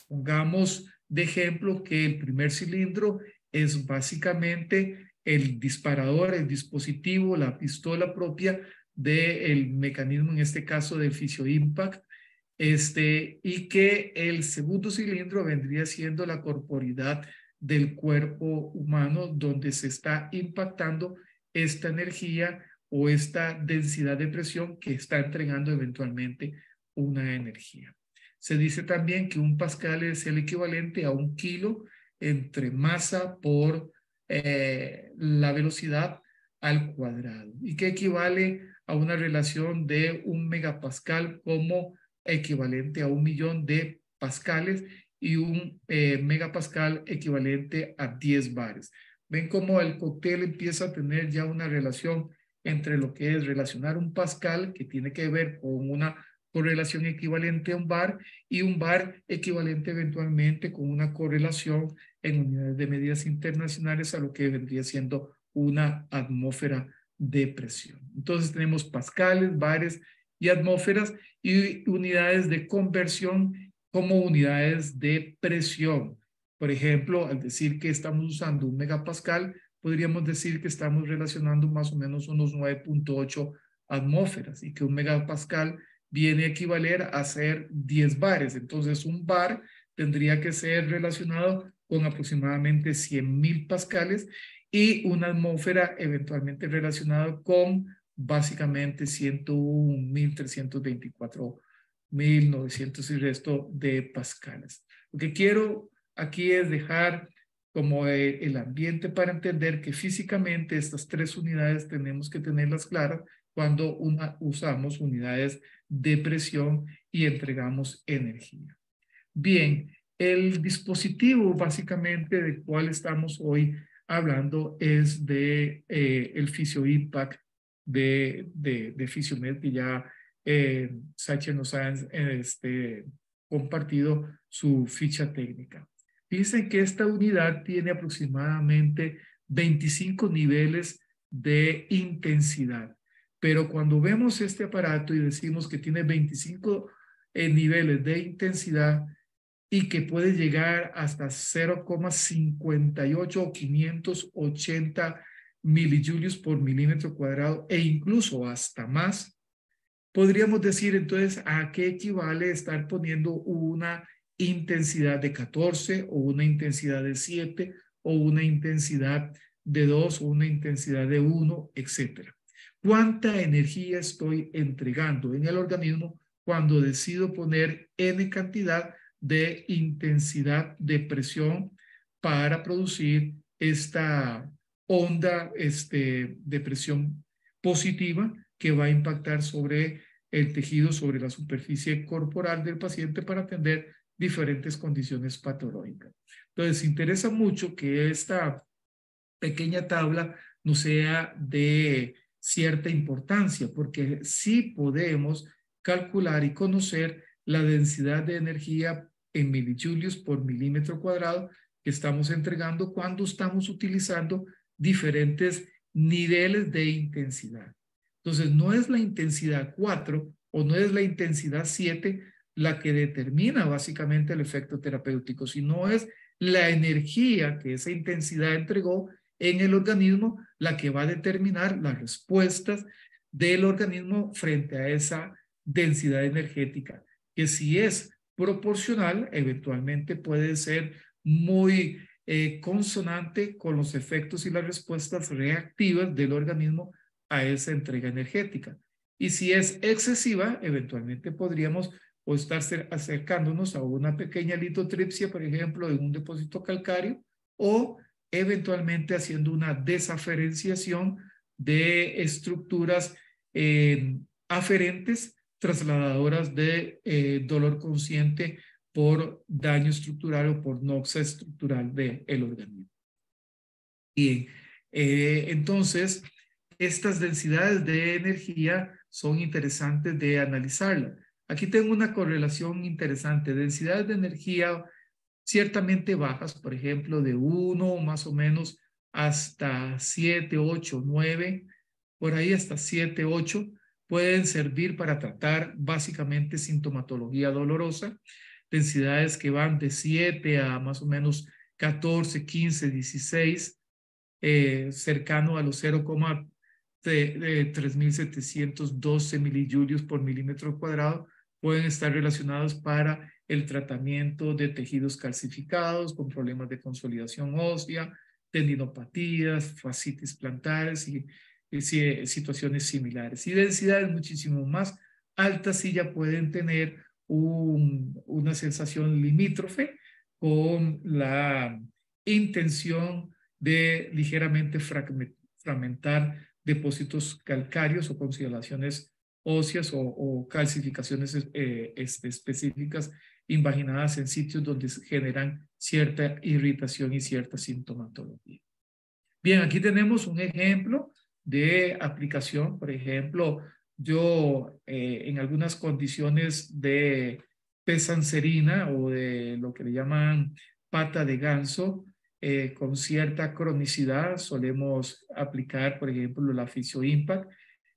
Pongamos de ejemplo que el primer cilindro es básicamente el disparador, el dispositivo, la pistola propia del mecanismo, en este caso del Fisio Impact, y que el segundo cilindro vendría siendo la corporidad del cuerpo humano, donde se está impactando esta energía o esta densidad de presión que está entregando eventualmente una energía. Se dice también que un pascal es el equivalente a 1 kilo entre masa por la velocidad al cuadrado, y que equivale a una relación de 1 megapascal como equivalente a 1 millón de pascales y 1 megapascal equivalente a 10 bares. Ven cómo el cóctel empieza a tener ya una relación entre lo que es relacionar un pascal, que tiene que ver con una correlación equivalente a un bar, y un bar equivalente eventualmente con una correlación en unidades de medidas internacionales a lo que vendría siendo una atmósfera de presión. Entonces tenemos pascales, bares y atmósferas, y unidades de conversión como unidades de presión. Por ejemplo, al decir que estamos usando 1 megapascal, podríamos decir que estamos relacionando más o menos unos 9.8 atmósferas, y que 1 megapascal viene a equivaler a ser 10 bares. Entonces, un bar tendría que ser relacionado con aproximadamente 100.000 pascales, y una atmósfera eventualmente relacionada con básicamente 101.324.900 y resto de pascales. Lo que quiero aquí es dejar como el ambiente para entender que físicamente estas 3 unidades tenemos que tenerlas claras cuando usamos unidades de presión y entregamos energía. Bien, el dispositivo básicamente del cual estamos hoy hablando es de el Fisio Impact de Fisiomed, que ya Sacher nos ha compartido su ficha técnica. Dicen que esta unidad tiene aproximadamente 25 niveles de intensidad, pero cuando vemos este aparato y decimos que tiene 25 niveles de intensidad y que puede llegar hasta 0,58 o 580 milijulios por milímetro cuadrado, e incluso hasta más, podríamos decir entonces a qué equivale estar poniendo una intensidad de 14 o una intensidad de 7 o una intensidad de 2 o una intensidad de 1, etcétera. ¿Cuánta energía estoy entregando en el organismo cuando decido poner N cantidad de intensidad de presión para producir esta onda de presión positiva que va a impactar sobre el tejido, sobre la superficie corporal del paciente para atender diferentes condiciones patológicas? Entonces, interesa mucho que esta pequeña tabla no sea de cierta importancia, porque sí podemos calcular y conocer la densidad de energía en milijulios por milímetro cuadrado que estamos entregando cuando estamos utilizando diferentes niveles de intensidad. Entonces, no es la intensidad 4 o no es la intensidad 7 la que determina básicamente el efecto terapéutico, sino es la energía que esa intensidad entregó en el organismo la que va a determinar las respuestas del organismo frente a esa densidad energética, que si es proporcional, eventualmente puede ser muy consonante con los efectos y las respuestas reactivas del organismo a esa entrega energética. Y si es excesiva, eventualmente podríamos o estar acercándonos a una pequeña litotripsia, por ejemplo, en un depósito calcáreo, o eventualmente haciendo una desaferenciación de estructuras aferentes trasladadoras de dolor consciente por daño estructural o por noxa estructural del organismo. Bien, entonces, estas densidades de energía son interesantes de analizarlas. Aquí tengo una correlación interesante. Densidades de energía ciertamente bajas, por ejemplo, de 1 más o menos hasta 7, 8, 9, por ahí hasta 7, 8, pueden servir para tratar básicamente sintomatología dolorosa. Densidades que van de 7 a más o menos 14, 15, 16, cercano a los 0,3712 milijulios por milímetro cuadrado, pueden estar relacionados para el tratamiento de tejidos calcificados con problemas de consolidación ósea, tendinopatías, fascitis plantares y situaciones similares. Y densidades muchísimo más altas sí ya pueden tener una sensación limítrofe con la intención de ligeramente fragmentar depósitos calcáreos o consideraciones óseas o calcificaciones específicas invaginadas en sitios donde generan cierta irritación y cierta sintomatología. Bien, aquí tenemos un ejemplo de aplicación. Por ejemplo, yo en algunas condiciones de pesancerina o de lo que le llaman pata de ganso, con cierta cronicidad solemos aplicar, por ejemplo, la Physio Impact.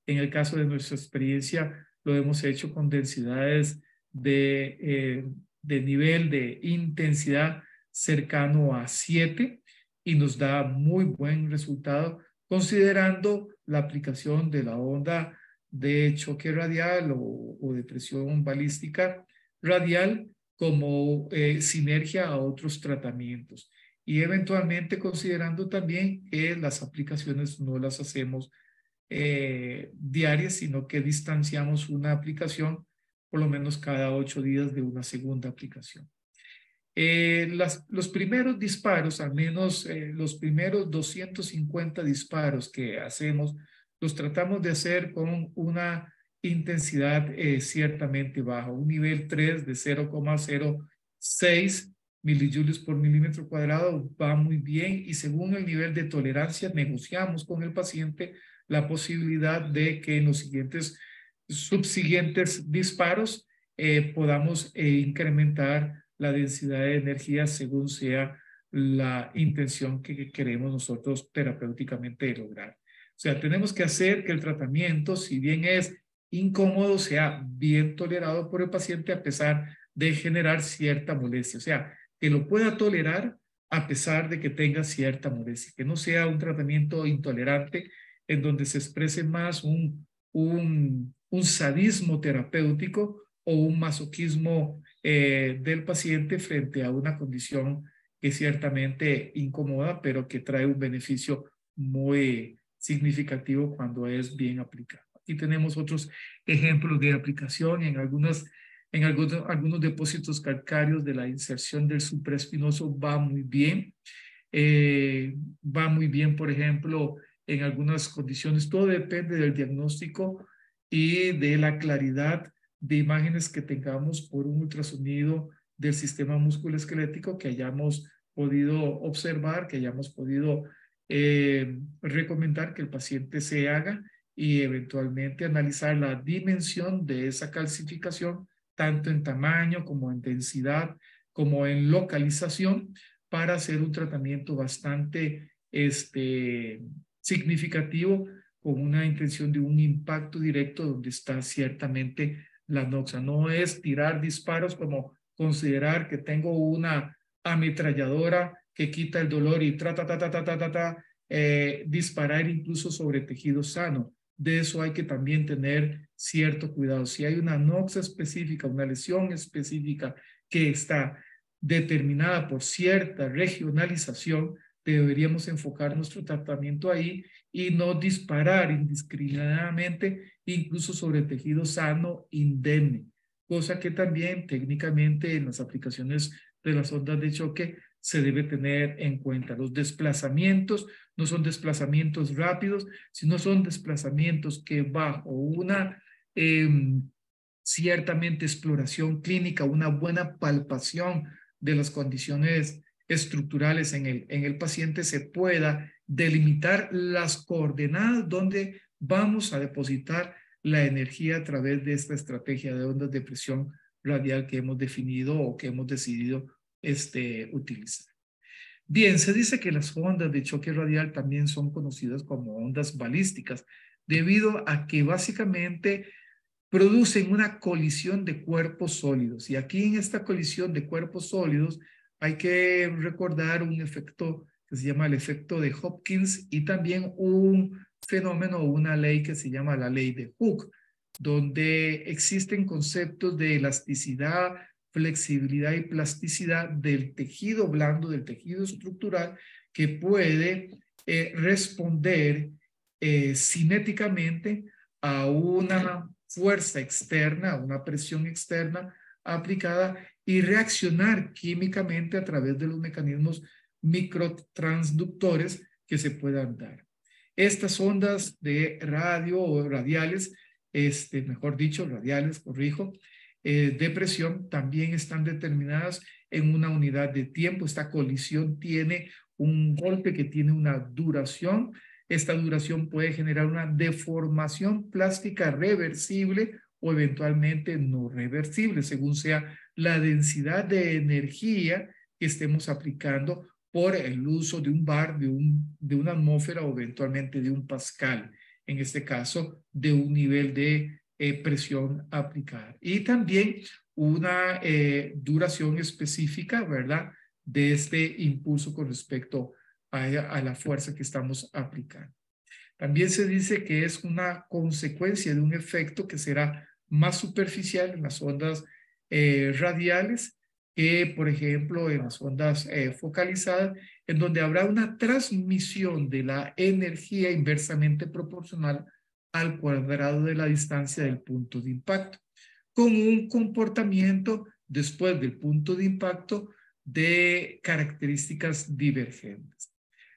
En el caso de nuestra experiencia, lo hemos hecho con densidades de nivel de intensidad cercano a 7 y nos da muy buen resultado considerando la aplicación de la onda de choque radial o de presión balística radial como sinergia a otros tratamientos. Y eventualmente considerando también que las aplicaciones no las hacemos diarias, sino que distanciamos una aplicación por lo menos cada 8 días de una segunda aplicación. Los primeros disparos, al menos los primeros 250 disparos que hacemos, los tratamos de hacer con una intensidad ciertamente baja, un nivel 3 de 0,06 milijulios por milímetro cuadrado va muy bien y según el nivel de tolerancia negociamos con el paciente la posibilidad de que en los subsiguientes disparos podamos incrementar la densidad de energía según sea la intención que queremos nosotros terapéuticamente lograr. O sea, tenemos que hacer que el tratamiento, si bien es incómodo, sea bien tolerado por el paciente a pesar de generar cierta molestia. O sea, que lo pueda tolerar a pesar de que tenga cierta molestia, que no sea un tratamiento intolerante en donde se exprese más un sadismo terapéutico o un masoquismo del paciente frente a una condición que ciertamente incomoda, pero que trae un beneficio muy significativo cuando es bien aplicado. Aquí tenemos otros ejemplos de aplicación en algunos depósitos calcáreos de la inserción del supraespinoso va muy bien. Va muy bien, por ejemplo, en algunas condiciones. Todo depende del diagnóstico y de la claridad de imágenes que tengamos por un ultrasonido del sistema musculoesquelético que hayamos podido observar, que hayamos podido recomendar que el paciente se haga y eventualmente analizar la dimensión de esa calcificación, tanto en tamaño como en densidad, como en localización, para hacer un tratamiento bastante significativo con una intención de un impacto directo donde está ciertamente la noxa. No es tirar disparos como considerar que tengo una ametralladora que quita el dolor y disparar incluso sobre tejido sano. De eso hay que también tener cierto cuidado. Si hay una noxa específica, una lesión específica que está determinada por cierta regionalización, deberíamos enfocar nuestro tratamiento ahí y no disparar indiscriminadamente, incluso sobre tejido sano indemne. cosa que también técnicamente en las aplicaciones de las ondas de choque se debe tener en cuenta. Los desplazamientos no son desplazamientos rápidos, sino son desplazamientos que bajo una ciertamente exploración clínica, una buena palpación de las condiciones estructurales en el paciente, se pueda delimitar las coordenadas donde vamos a depositar la energía a través de esta estrategia de ondas de presión radial que hemos definido o que hemos decidido utilizar. Bien, se dice que las ondas de choque radial también son conocidas como ondas balísticas, debido a que básicamente producen una colisión de cuerpos sólidos. Y aquí en esta colisión de cuerpos sólidos hay que recordar un efecto que se llama el efecto de Hopkins y también un fenómeno o una ley que se llama la ley de Hooke, donde existen conceptos de elasticidad, flexibilidad y plasticidad del tejido blando, del tejido estructural, que puede responder cinéticamente a una fuerza externa, una presión externa aplicada y reaccionar químicamente a través de los mecanismos microtransductores que se puedan dar. Estas ondas de radio o radiales, mejor dicho, radiales, corrijo, de presión también están determinadas en una unidad de tiempo. Esta colisión tiene un golpe que tiene una duración. Esta duración puede generar una deformación plástica reversible o eventualmente no reversible, según sea la densidad de energía que estemos aplicando por el uso de un bar, de una atmósfera o eventualmente de un pascal, en este caso de un nivel de presión aplicada. Y también una duración específica, ¿verdad?, de este impulso con respecto a la fuerza que estamos aplicando. También se dice que es una consecuencia de un efecto que será más superficial en las ondas radiales que, por ejemplo, en las ondas focalizadas, en donde habrá una transmisión de la energía inversamente proporcional al cuadrado de la distancia del punto de impacto, con un comportamiento después del punto de impacto de características divergentes.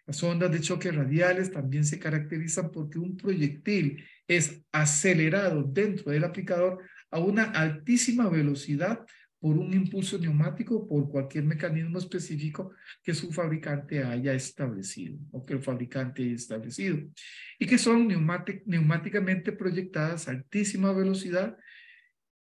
Las ondas de choque radiales también se caracterizan porque un proyectil es acelerado dentro del aplicador a una altísima velocidad por un impulso neumático o por cualquier mecanismo específico que su fabricante haya establecido o que el fabricante haya establecido, y que son neumáticamente proyectadas a altísima velocidad,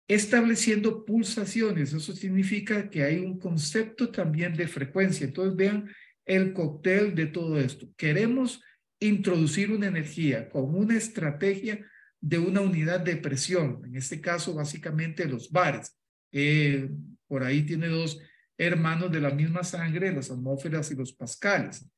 estableciendo pulsaciones. Eso significa que hay un concepto también de frecuencia. Entonces vean el cóctel de todo esto. Queremos introducir una energía con una estrategia de una unidad de presión, en este caso básicamente los bares. Por ahí tiene dos hermanos de la misma sangre, las atmósferas y los pascales,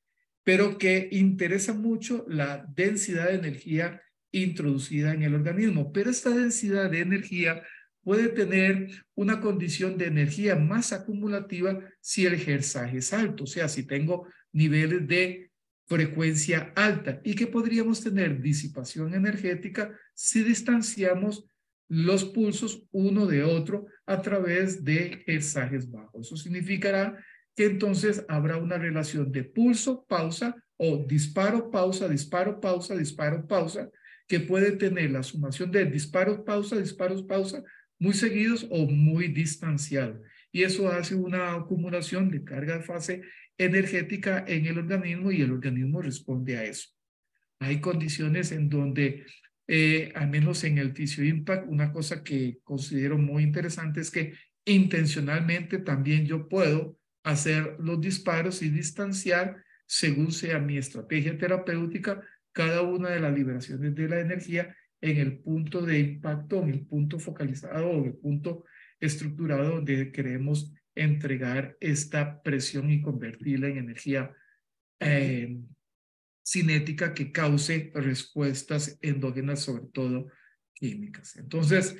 pero que interesa mucho la densidad de energía introducida en el organismo. Pero esta densidad de energía puede tener una condición de energía más acumulativa si el hertzaje es alto, o sea, si tengo niveles de frecuencia alta, y que podríamos tener disipación energética si distanciamos los pulsos uno de otro a través de hertzajes bajos. Eso significará que entonces habrá una relación de pulso, pausa, o disparo, pausa, disparo, pausa, disparo, pausa, que puede tener la sumación de disparos, pausa, disparos, pausa, muy seguidos o muy distanciados. Y eso hace una acumulación de carga de fase energética en el organismo y el organismo responde a eso. Hay condiciones en donde, al menos en el Physio Impact, una cosa que considero muy interesante es que intencionalmente también yo puedo hacer los disparos y distanciar, según sea mi estrategia terapéutica, cada una de las liberaciones de la energía en el punto de impacto, en el punto focalizado o el punto estructurado donde queremos entregar esta presión y convertirla en energía cinética que cause respuestas endógenas, sobre todo químicas. Entonces,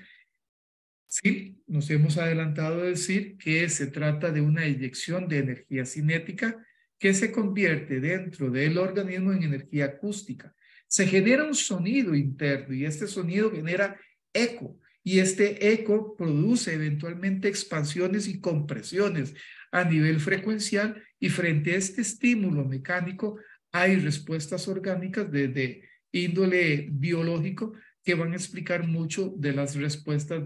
sí, nos hemos adelantado a decir que se trata de una inyección de energía cinética que se convierte dentro del organismo en energía acústica. Se genera un sonido interno y este sonido genera eco, y este eco produce eventualmente expansiones y compresiones a nivel frecuencial, y frente a este estímulo mecánico hay respuestas orgánicas de índole biológico que van a explicar mucho de las respuestas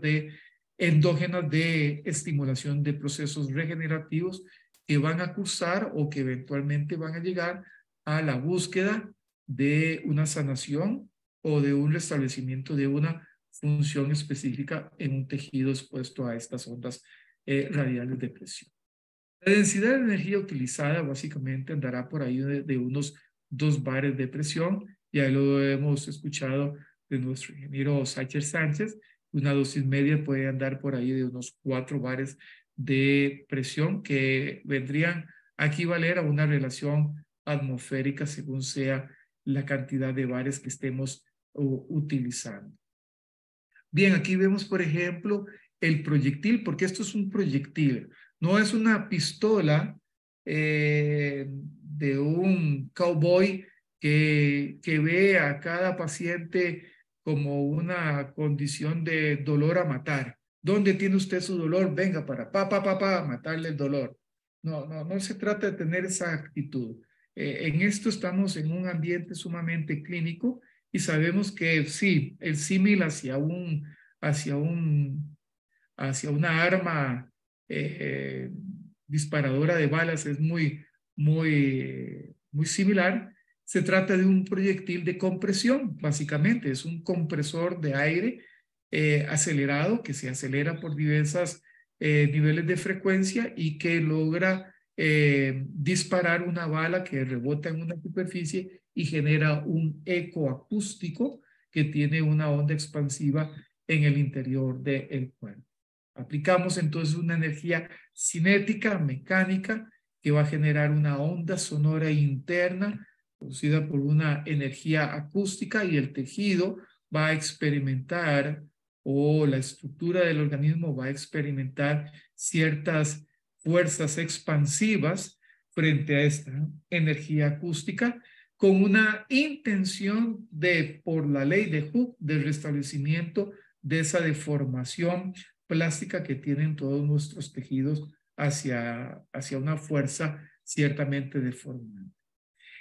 endógenas de estimulación de procesos regenerativos que van a cursar o que eventualmente van a llegar a la búsqueda de una sanación o de un restablecimiento de una función específica en un tejido expuesto a estas ondas radiales de presión. La densidad de energía utilizada básicamente andará por ahí de unos 2 bares de presión. Ya lo hemos escuchado de nuestro ingeniero Sacher Sánchez. Una dosis media puede andar por ahí de unos 4 bares de presión, que vendrían a equivaler a una relación atmosférica según sea la cantidad de bares que estemos utilizando. Bien, aquí vemos, por ejemplo, el proyectil, porque esto es un proyectil. No es una pistola de un cowboy que ve a cada paciente como una condición de dolor a matar. ¿Dónde tiene usted su dolor? Venga para matarle el dolor. No se trata de tener esa actitud. En esto estamos en un ambiente sumamente clínico y sabemos que sí, el símil hacia una arma disparadora de balas es muy similar. Se trata de un proyectil de compresión, básicamente. Es un compresor de aire acelerado que se acelera por diversos niveles de frecuencia y que logra disparar una bala que rebota en una superficie y genera un eco acústico que tiene una onda expansiva en el interior del cuerpo. Aplicamos entonces una energía cinética, mecánica, que va a generar una onda sonora interna producida por una energía acústica, y el tejido va a experimentar, o la estructura del organismo va a experimentar ciertas fuerzas expansivas frente a esta energía acústica, con una intención por la ley de Hooke, de restablecimiento de esa deformación plástica que tienen todos nuestros tejidos hacia una fuerza ciertamente deformante.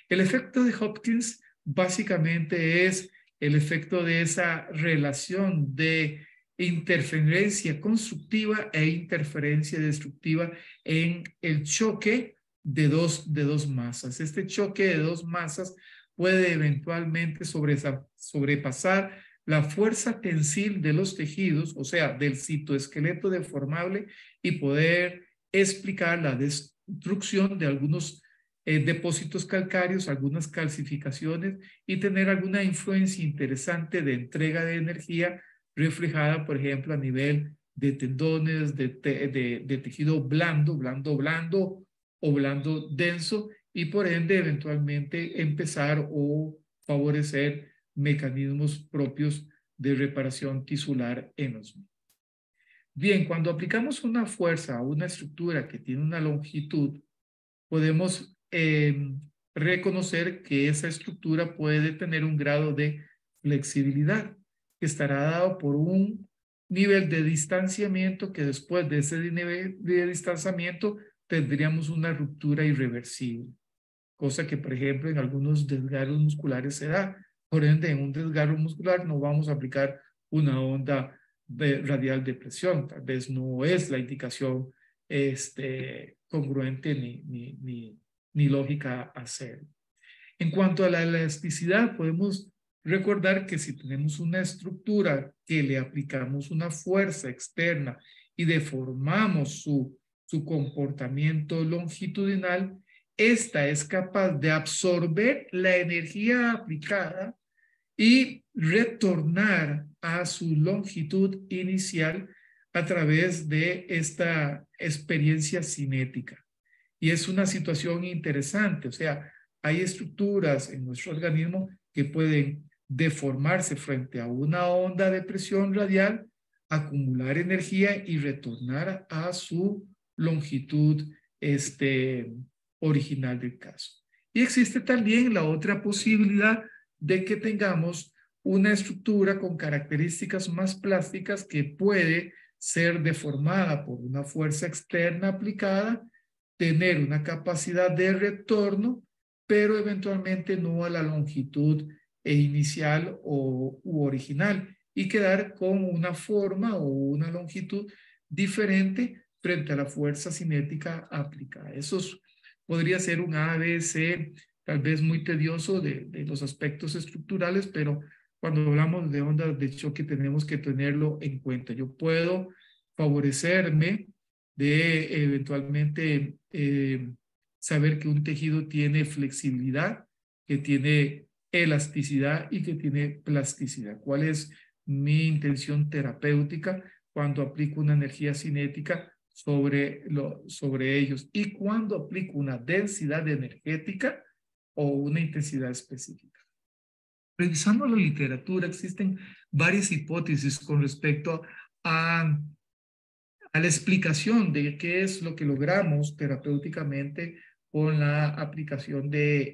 El efecto de Hopkins básicamente es el efecto de esa relación de interferencia constructiva e interferencia destructiva en el choque de dos masas. Este choque de 2 masas puede eventualmente sobrepasar la fuerza tensil de los tejidos, o sea, del citoesqueleto deformable, y poder explicar la destrucción de algunos depósitos calcáreos, algunas calcificaciones, y tener alguna influencia interesante de entrega de energía reflejada, por ejemplo, a nivel de tendones, de tejido blando o blando denso, y por ende eventualmente empezar o favorecer mecanismos propios de reparación tisular en los mismos. Bien, cuando aplicamos una fuerza a una estructura que tiene una longitud, podemos reconocer que esa estructura puede tener un grado de flexibilidad que estará dado por un nivel de distanciamiento, que después de ese nivel de distanciamiento tendríamos una ruptura irreversible, cosa que, por ejemplo, en algunos desgarros musculares se da. Por ende, en un desgarro muscular no vamos a aplicar una onda radial de presión. Tal vez no es la indicación congruente ni lógica hacer. En cuanto a la elasticidad, podemos recordar que si tenemos una estructura que le aplicamos una fuerza externa y deformamos su comportamiento longitudinal, esta es capaz de absorber la energía aplicada y retornar a su longitud inicial a través de esta experiencia cinética. Y es una situación interesante, o sea, hay estructuras en nuestro organismo que pueden deformarse frente a una onda de presión radial, acumular energía y retornar a su longitud original del caso. Y existe también la otra posibilidad de que tengamos una estructura con características más plásticas que puede ser deformada por una fuerza externa aplicada, tener una capacidad de retorno, pero eventualmente no a la longitud inicial u original, y quedar con una forma o una longitud diferente frente a la fuerza cinética aplicada. Podría ser un ABC tal vez muy tedioso de los aspectos estructurales, pero cuando hablamos de ondas de choque tenemos que tenerlo en cuenta. Yo puedo favorecerme de eventualmente saber que un tejido tiene flexibilidad, que tiene elasticidad y que tiene plasticidad. ¿Cuál es mi intención terapéutica cuando aplico una energía cinética sobre ellos? Y cuando aplico una densidad energética o una intensidad específica. Revisando la literatura, existen varias hipótesis con respecto a la explicación de qué es lo que logramos terapéuticamente con la aplicación de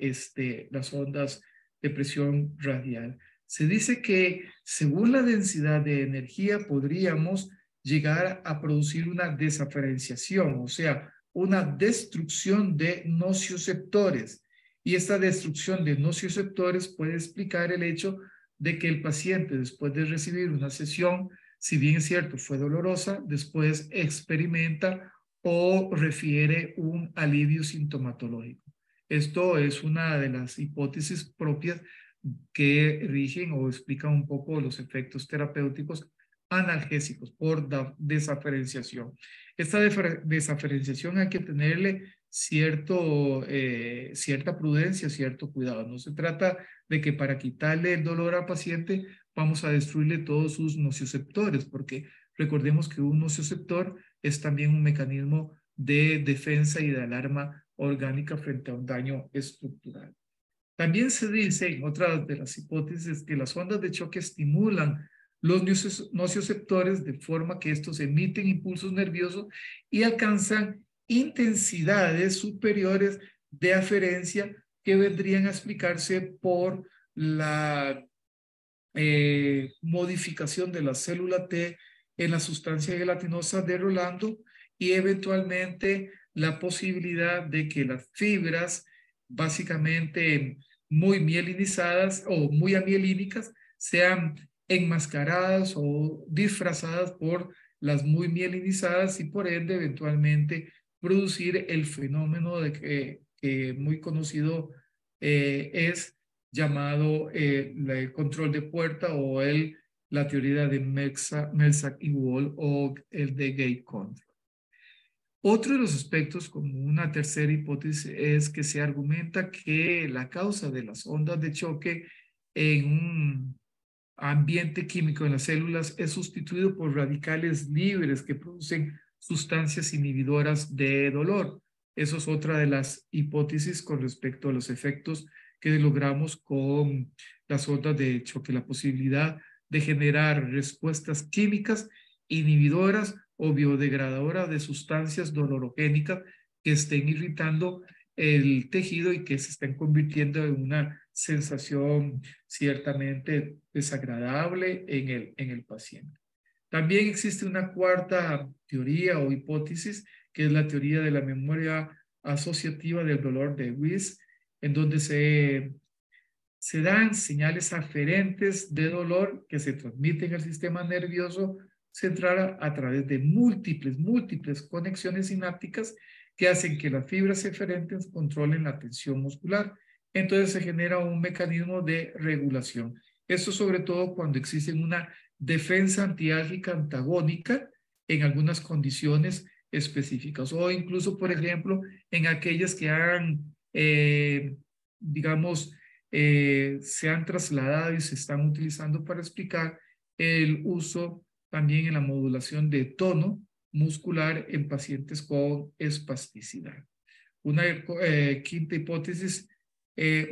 las ondas de presión radial. Se dice que según la densidad de energía podríamos llegar a producir una desaferenciación, o sea, una destrucción de nocioceptores. Y esta destrucción de nocioceptores puede explicar el hecho de que el paciente, después de recibir una sesión, si bien es cierto, fue dolorosa, después experimenta o refiere un alivio sintomatológico. Esto es una de las hipótesis propias que rigen o explican un poco los efectos terapéuticos analgésicos por desaferenciación. Esta desaferenciación hay que tenerle cierta prudencia, cierto cuidado. No se trata de que para quitarle el dolor al paciente vamos a destruirle todos sus nocioceptores, porque recordemos que un nocioceptor es también un mecanismo de defensa y de alarma orgánica frente a un daño estructural. También se dice, en otra de las hipótesis, que las ondas de choque estimulan los nocioceptores de forma que estos emiten impulsos nerviosos y alcanzan intensidades superiores de aferencia que vendrían a explicarse por la modificación de la célula T en la sustancia gelatinosa de Rolando y eventualmente la posibilidad de que las fibras básicamente muy mielinizadas o muy amielínicas sean enmascaradas o disfrazadas por las muy mielinizadas y por ende eventualmente producir el fenómeno de que muy conocido es llamado el control de puerta o la teoría de Melzack y Wall o el de gate control. Otro de los aspectos, como una tercera hipótesis, es que se argumenta que la causa de las ondas de choque en un ambiente químico en las células es sustituido por radicales libres que producen sustancias inhibidoras de dolor. Eso es otra de las hipótesis con respecto a los efectos que logramos con las ondas de choque, la posibilidad de generar respuestas químicas inhibidoras o biodegradadoras de sustancias dolorogénicas que estén irritando el tejido y que se estén convirtiendo en una sensación ciertamente desagradable en el paciente. También existe una cuarta teoría o hipótesis, que es la teoría de la memoria asociativa del dolor de Wyss, en donde se dan señales aferentes de dolor que se transmiten al sistema nervioso central a través de múltiples conexiones sinápticas que hacen que las fibras eferentes controlen la tensión muscular. Entonces se genera un mecanismo de regulación. Esto sobre todo cuando existe una defensa antiálgica antagónica en algunas condiciones específicas o incluso, por ejemplo, en aquellas que han, digamos, se han trasladado y se están utilizando para explicar el uso también en la modulación de tono muscular en pacientes con espasticidad. Una quinta hipótesis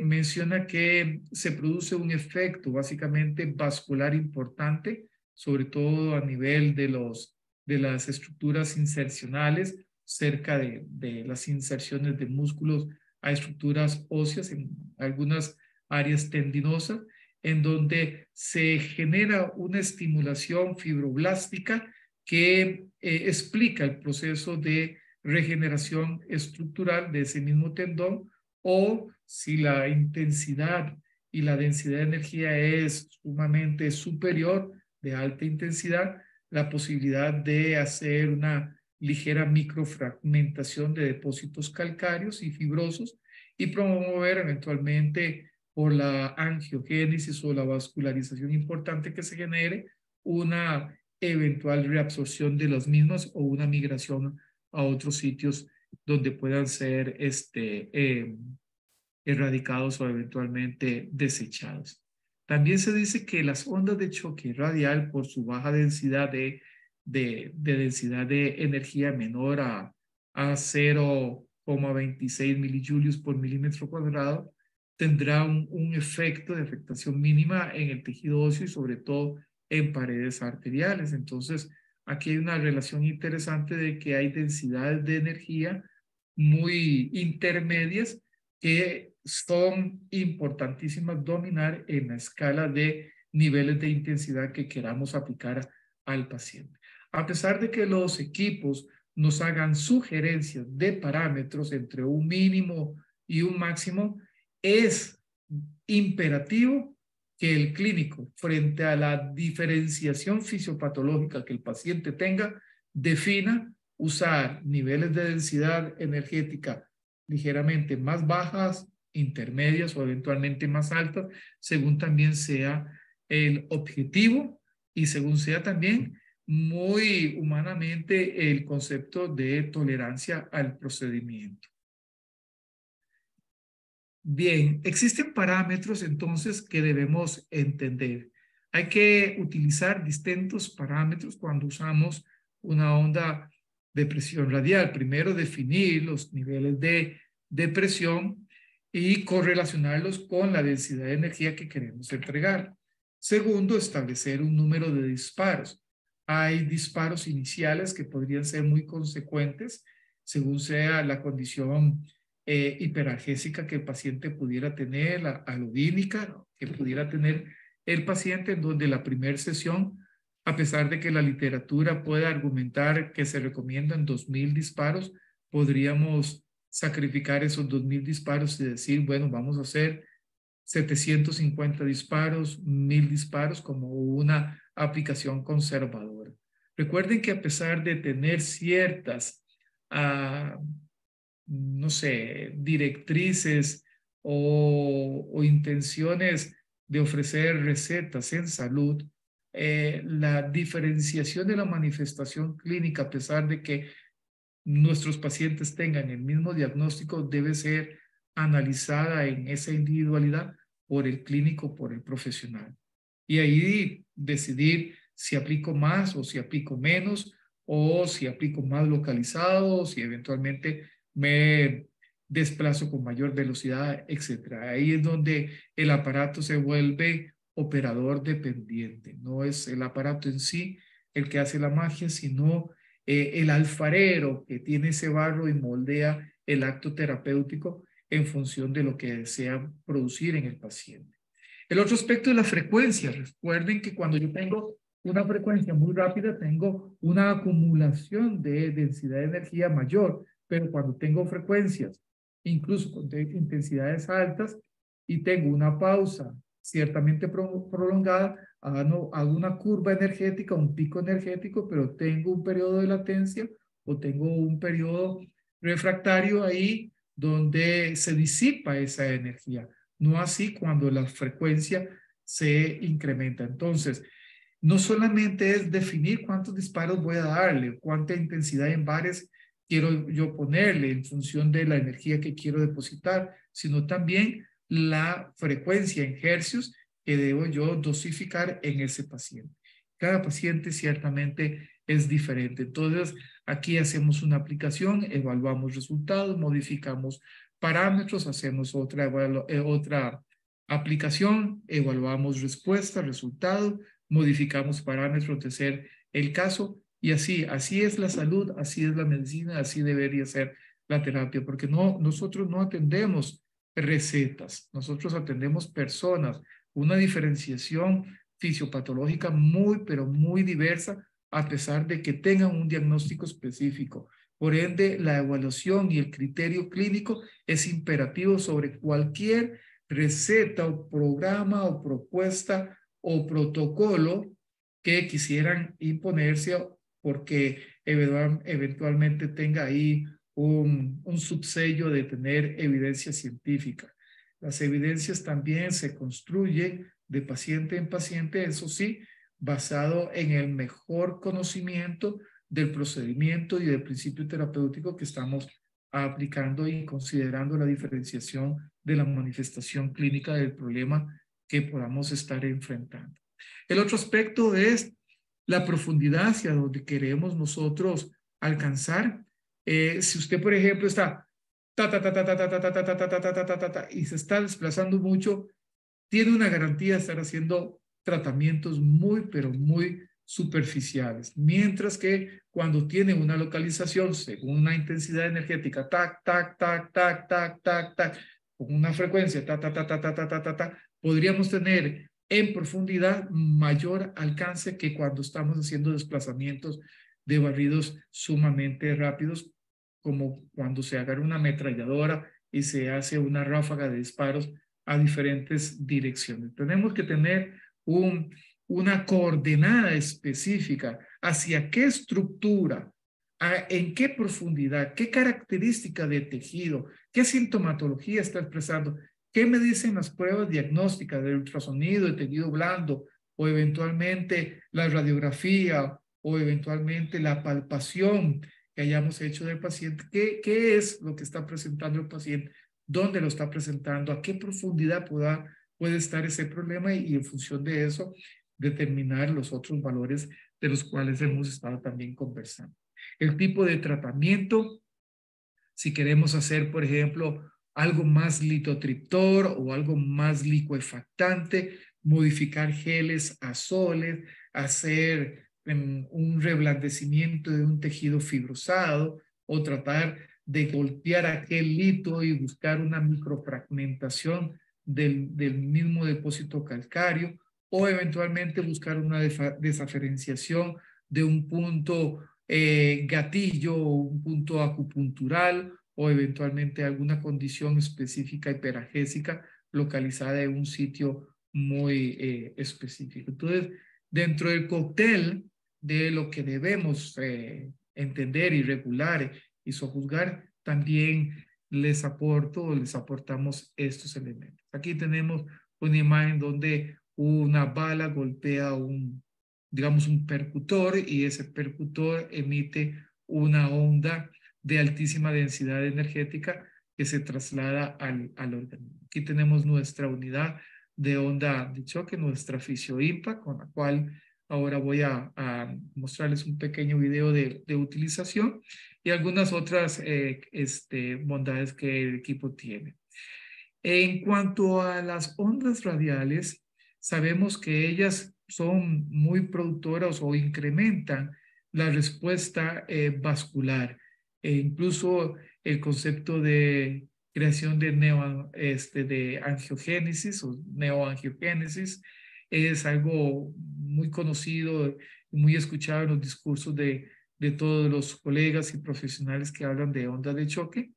menciona que se produce un efecto básicamente vascular importante, sobre todo a nivel de las estructuras insercionales, cerca de las inserciones de músculos a estructuras óseas en algunas áreas tendinosas, en donde se genera una estimulación fibroblástica que explica el proceso de regeneración estructural de ese mismo tendón, o si la intensidad y la densidad de energía es sumamente superior, de alta intensidad, la posibilidad de hacer una ligera microfragmentación de depósitos calcáreos y fibrosos y promover eventualmente por la angiogénesis o la vascularización importante que se genere una eventual reabsorción de las mismas o una migración a otros sitios donde puedan ser erradicados o eventualmente desechados. También se dice que las ondas de choque radial, por su baja densidad de densidad de energía menor a 0,26 milijulios por milímetro cuadrado, tendrá un efecto de afectación mínima en el tejido óseo y sobre todo en paredes arteriales. Entonces, aquí hay una relación interesante de que hay densidades de energía muy intermedias que son importantísimas dominar en la escala de niveles de intensidad que queramos aplicar al paciente. A pesar de que los equipos nos hagan sugerencias de parámetros entre un mínimo y un máximo, es imperativo que el clínico, frente a la diferenciación fisiopatológica que el paciente tenga, defina usar niveles de densidad energética ligeramente más bajas, intermedias o eventualmente más altas, según también sea el objetivo y según sea también muy humanamente el concepto de tolerancia al procedimiento. Bien, existen parámetros entonces que debemos entender. Hay que utilizar distintos parámetros cuando usamos una onda de presión radial. Primero, definir los niveles de presión y correlacionarlos con la densidad de energía que queremos entregar. Segundo, establecer un número de disparos. Hay disparos iniciales que podrían ser muy consecuentes según sea la condición hiperalgésica que el paciente pudiera tener, la alodínica que pudiera tener el paciente, en donde la primera sesión, a pesar de que la literatura pueda argumentar que se recomiendan 2,000 disparos, podríamos sacrificar esos 2,000 disparos y decir, bueno, vamos a hacer 750 disparos, 1,000 disparos como una aplicación conservadora. Recuerden que a pesar de tener ciertas no sé, directrices o intenciones de ofrecer recetas en salud, la diferenciación de la manifestación clínica, a pesar de que nuestros pacientes tengan el mismo diagnóstico, debe ser analizada en esa individualidad por el clínico, por el profesional. Y ahí decidir si aplico más o si aplico menos, o si aplico más localizado, o si eventualmente me desplazo con mayor velocidad, etc. Ahí es donde el aparato se vuelve operador dependiente. No es el aparato en sí el que hace la magia, sino el alfarero que tiene ese barro y moldea el acto terapéutico en función de lo que desea producir en el paciente. El otro aspecto es la frecuencia. Recuerden que cuando yo tengo una frecuencia muy rápida, tengo una acumulación de densidad de energía mayor, pero cuando tengo frecuencias, incluso con intensidades altas, y tengo una pausa ciertamente prolongada, hago una curva energética, un pico energético, pero tengo un periodo de latencia o tengo un periodo refractario ahí donde se disipa esa energía. No así cuando la frecuencia se incrementa. Entonces, no solamente es definir cuántos disparos voy a darle, cuánta intensidad en bares quiero yo ponerle en función de la energía que quiero depositar, sino también la frecuencia en hercios que debo yo dosificar en ese paciente. Cada paciente ciertamente es diferente. Entonces, aquí hacemos una aplicación, evaluamos resultados, modificamos parámetros, hacemos otra aplicación, evaluamos respuesta, resultado, modificamos parámetros de ser el caso, y así es la salud, así es la medicina, así debería ser la terapia, porque nosotros no atendemos recetas, nosotros atendemos personas, una diferenciación fisiopatológica muy, pero muy diversa, a pesar de que tengan un diagnóstico específico. Por ende, la evaluación y el criterio clínico es imperativo sobre cualquier receta o programa o propuesta o protocolo que quisieran imponerse porque eventualmente tenga ahí un subsello de tener evidencia científica. Las evidencias también se construyen de paciente en paciente, eso sí, basado en el mejor conocimiento del procedimiento y del principio terapéutico que estamos aplicando y considerando la diferenciación de la manifestación clínica del problema que podamos estar enfrentando. El otro aspecto es la profundidad hacia donde queremos nosotros alcanzar. Si usted, por ejemplo, está y se está desplazando mucho, tiene una garantía de estar haciendo tratamientos muy, pero muy superficiales. Mientras que cuando tiene una localización según una intensidad energética, tac, tac, tac, tac, tac, tac, tac, con una frecuencia, podríamos tener en profundidad mayor alcance que cuando estamos haciendo desplazamientos de barridos sumamente rápidos, como cuando se agarra una ametralladora y se hace una ráfaga de disparos a diferentes direcciones. Tenemos que tener una coordenada específica hacia qué estructura, en qué profundidad, qué característica de tejido, qué sintomatología está expresando, qué me dicen las pruebas diagnósticas del ultrasonido de tejido blando o eventualmente la radiografía o eventualmente la palpación que hayamos hecho del paciente, qué es lo que está presentando el paciente, dónde lo está presentando, a qué profundidad puede estar ese problema y en función de eso determinar los otros valores de los cuales hemos estado también conversando. El tipo de tratamiento, si queremos hacer, por ejemplo, algo más litotriptor o algo más licuefactante, modificar geles a soles, hacer un reblandecimiento de un tejido fibrosado o tratar de golpear aquel lito y buscar una microfragmentación del mismo depósito calcáreo o eventualmente buscar una desaferenciación de un punto gatillo o un punto acupuntural o eventualmente alguna condición específica hiperagésica localizada en un sitio muy específico. Entonces, dentro del cóctel de lo que debemos entender y regular y sojuzgar, también les aportamos estos elementos. Aquí tenemos una imagen donde una bala golpea digamos, un percutor y ese percutor emite una onda de altísima densidad energética que se traslada al organismo. Aquí tenemos nuestra unidad de onda de choque, nuestra fisioimpa, con la cual ahora voy a mostrarles un pequeño video de utilización y algunas otras bondades que el equipo tiene. En cuanto a las ondas radiales, sabemos que ellas son muy productoras o incrementan la respuesta vascular. Incluso el concepto de creación de angiogénesis o neoangiogénesis es algo muy conocido y muy escuchado en los discursos de todos los colegas y profesionales que hablan de ondas de choque.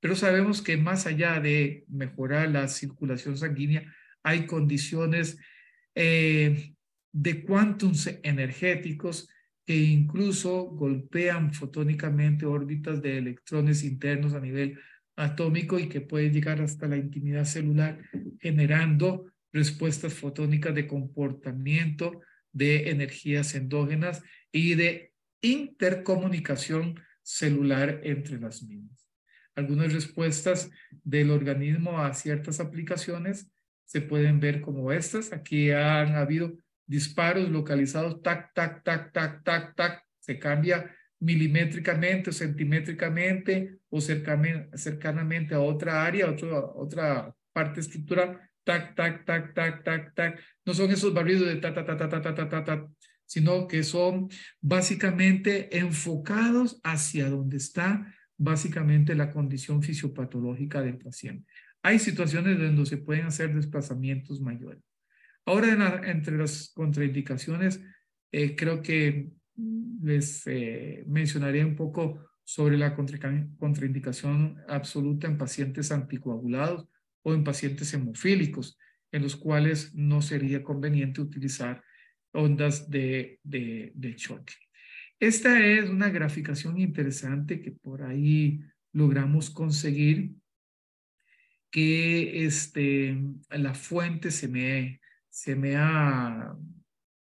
Pero sabemos que más allá de mejorar la circulación sanguínea, hay condiciones de cuántums energéticos que incluso golpean fotónicamente órbitas de electrones internos a nivel atómico y que pueden llegar hasta la intimidad celular, generando respuestas fotónicas de comportamiento, de energías endógenas y de intercomunicación celular entre las mismas. Algunas respuestas del organismo a ciertas aplicaciones se pueden ver como estas. Aquí han habido disparos localizados, tac, tac, tac, tac, tac, tac. Se cambia milimétricamente o centimétricamente o cercanamente a otra área, otra parte estructural, tac, tac, tac, tac, tac, tac. No son esos barridos de ta, ta, ta, ta, ta, ta, ta, ta, ta, sino que son básicamente enfocados hacia donde está básicamente la condición fisiopatológica del paciente. Hay situaciones donde se pueden hacer desplazamientos mayores. Ahora, entre las contraindicaciones, creo que les mencionaré un poco sobre la contraindicación absoluta en pacientes anticoagulados o en pacientes hemofílicos, en los cuales no sería conveniente utilizar ondas de choque. Esta es una graficación interesante que por ahí logramos conseguir, que la fuente se me ha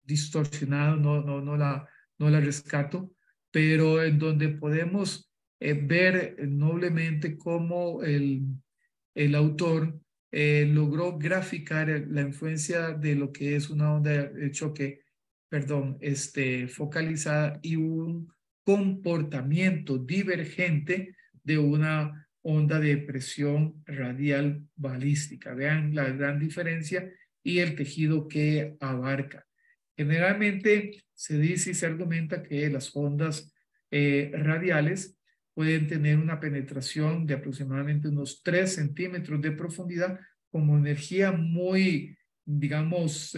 distorsionado, no la rescato, pero en donde podemos ver noblemente cómo el autor logró graficar la influencia de lo que es una onda de choque, perdón, focalizada, y un comportamiento divergente de una onda de presión radial balística. Vean la gran diferencia y el tejido que abarca. Generalmente se dice y se argumenta que las ondas radiales pueden tener una penetración de aproximadamente unos 3 centímetros de profundidad, como energía muy, digamos,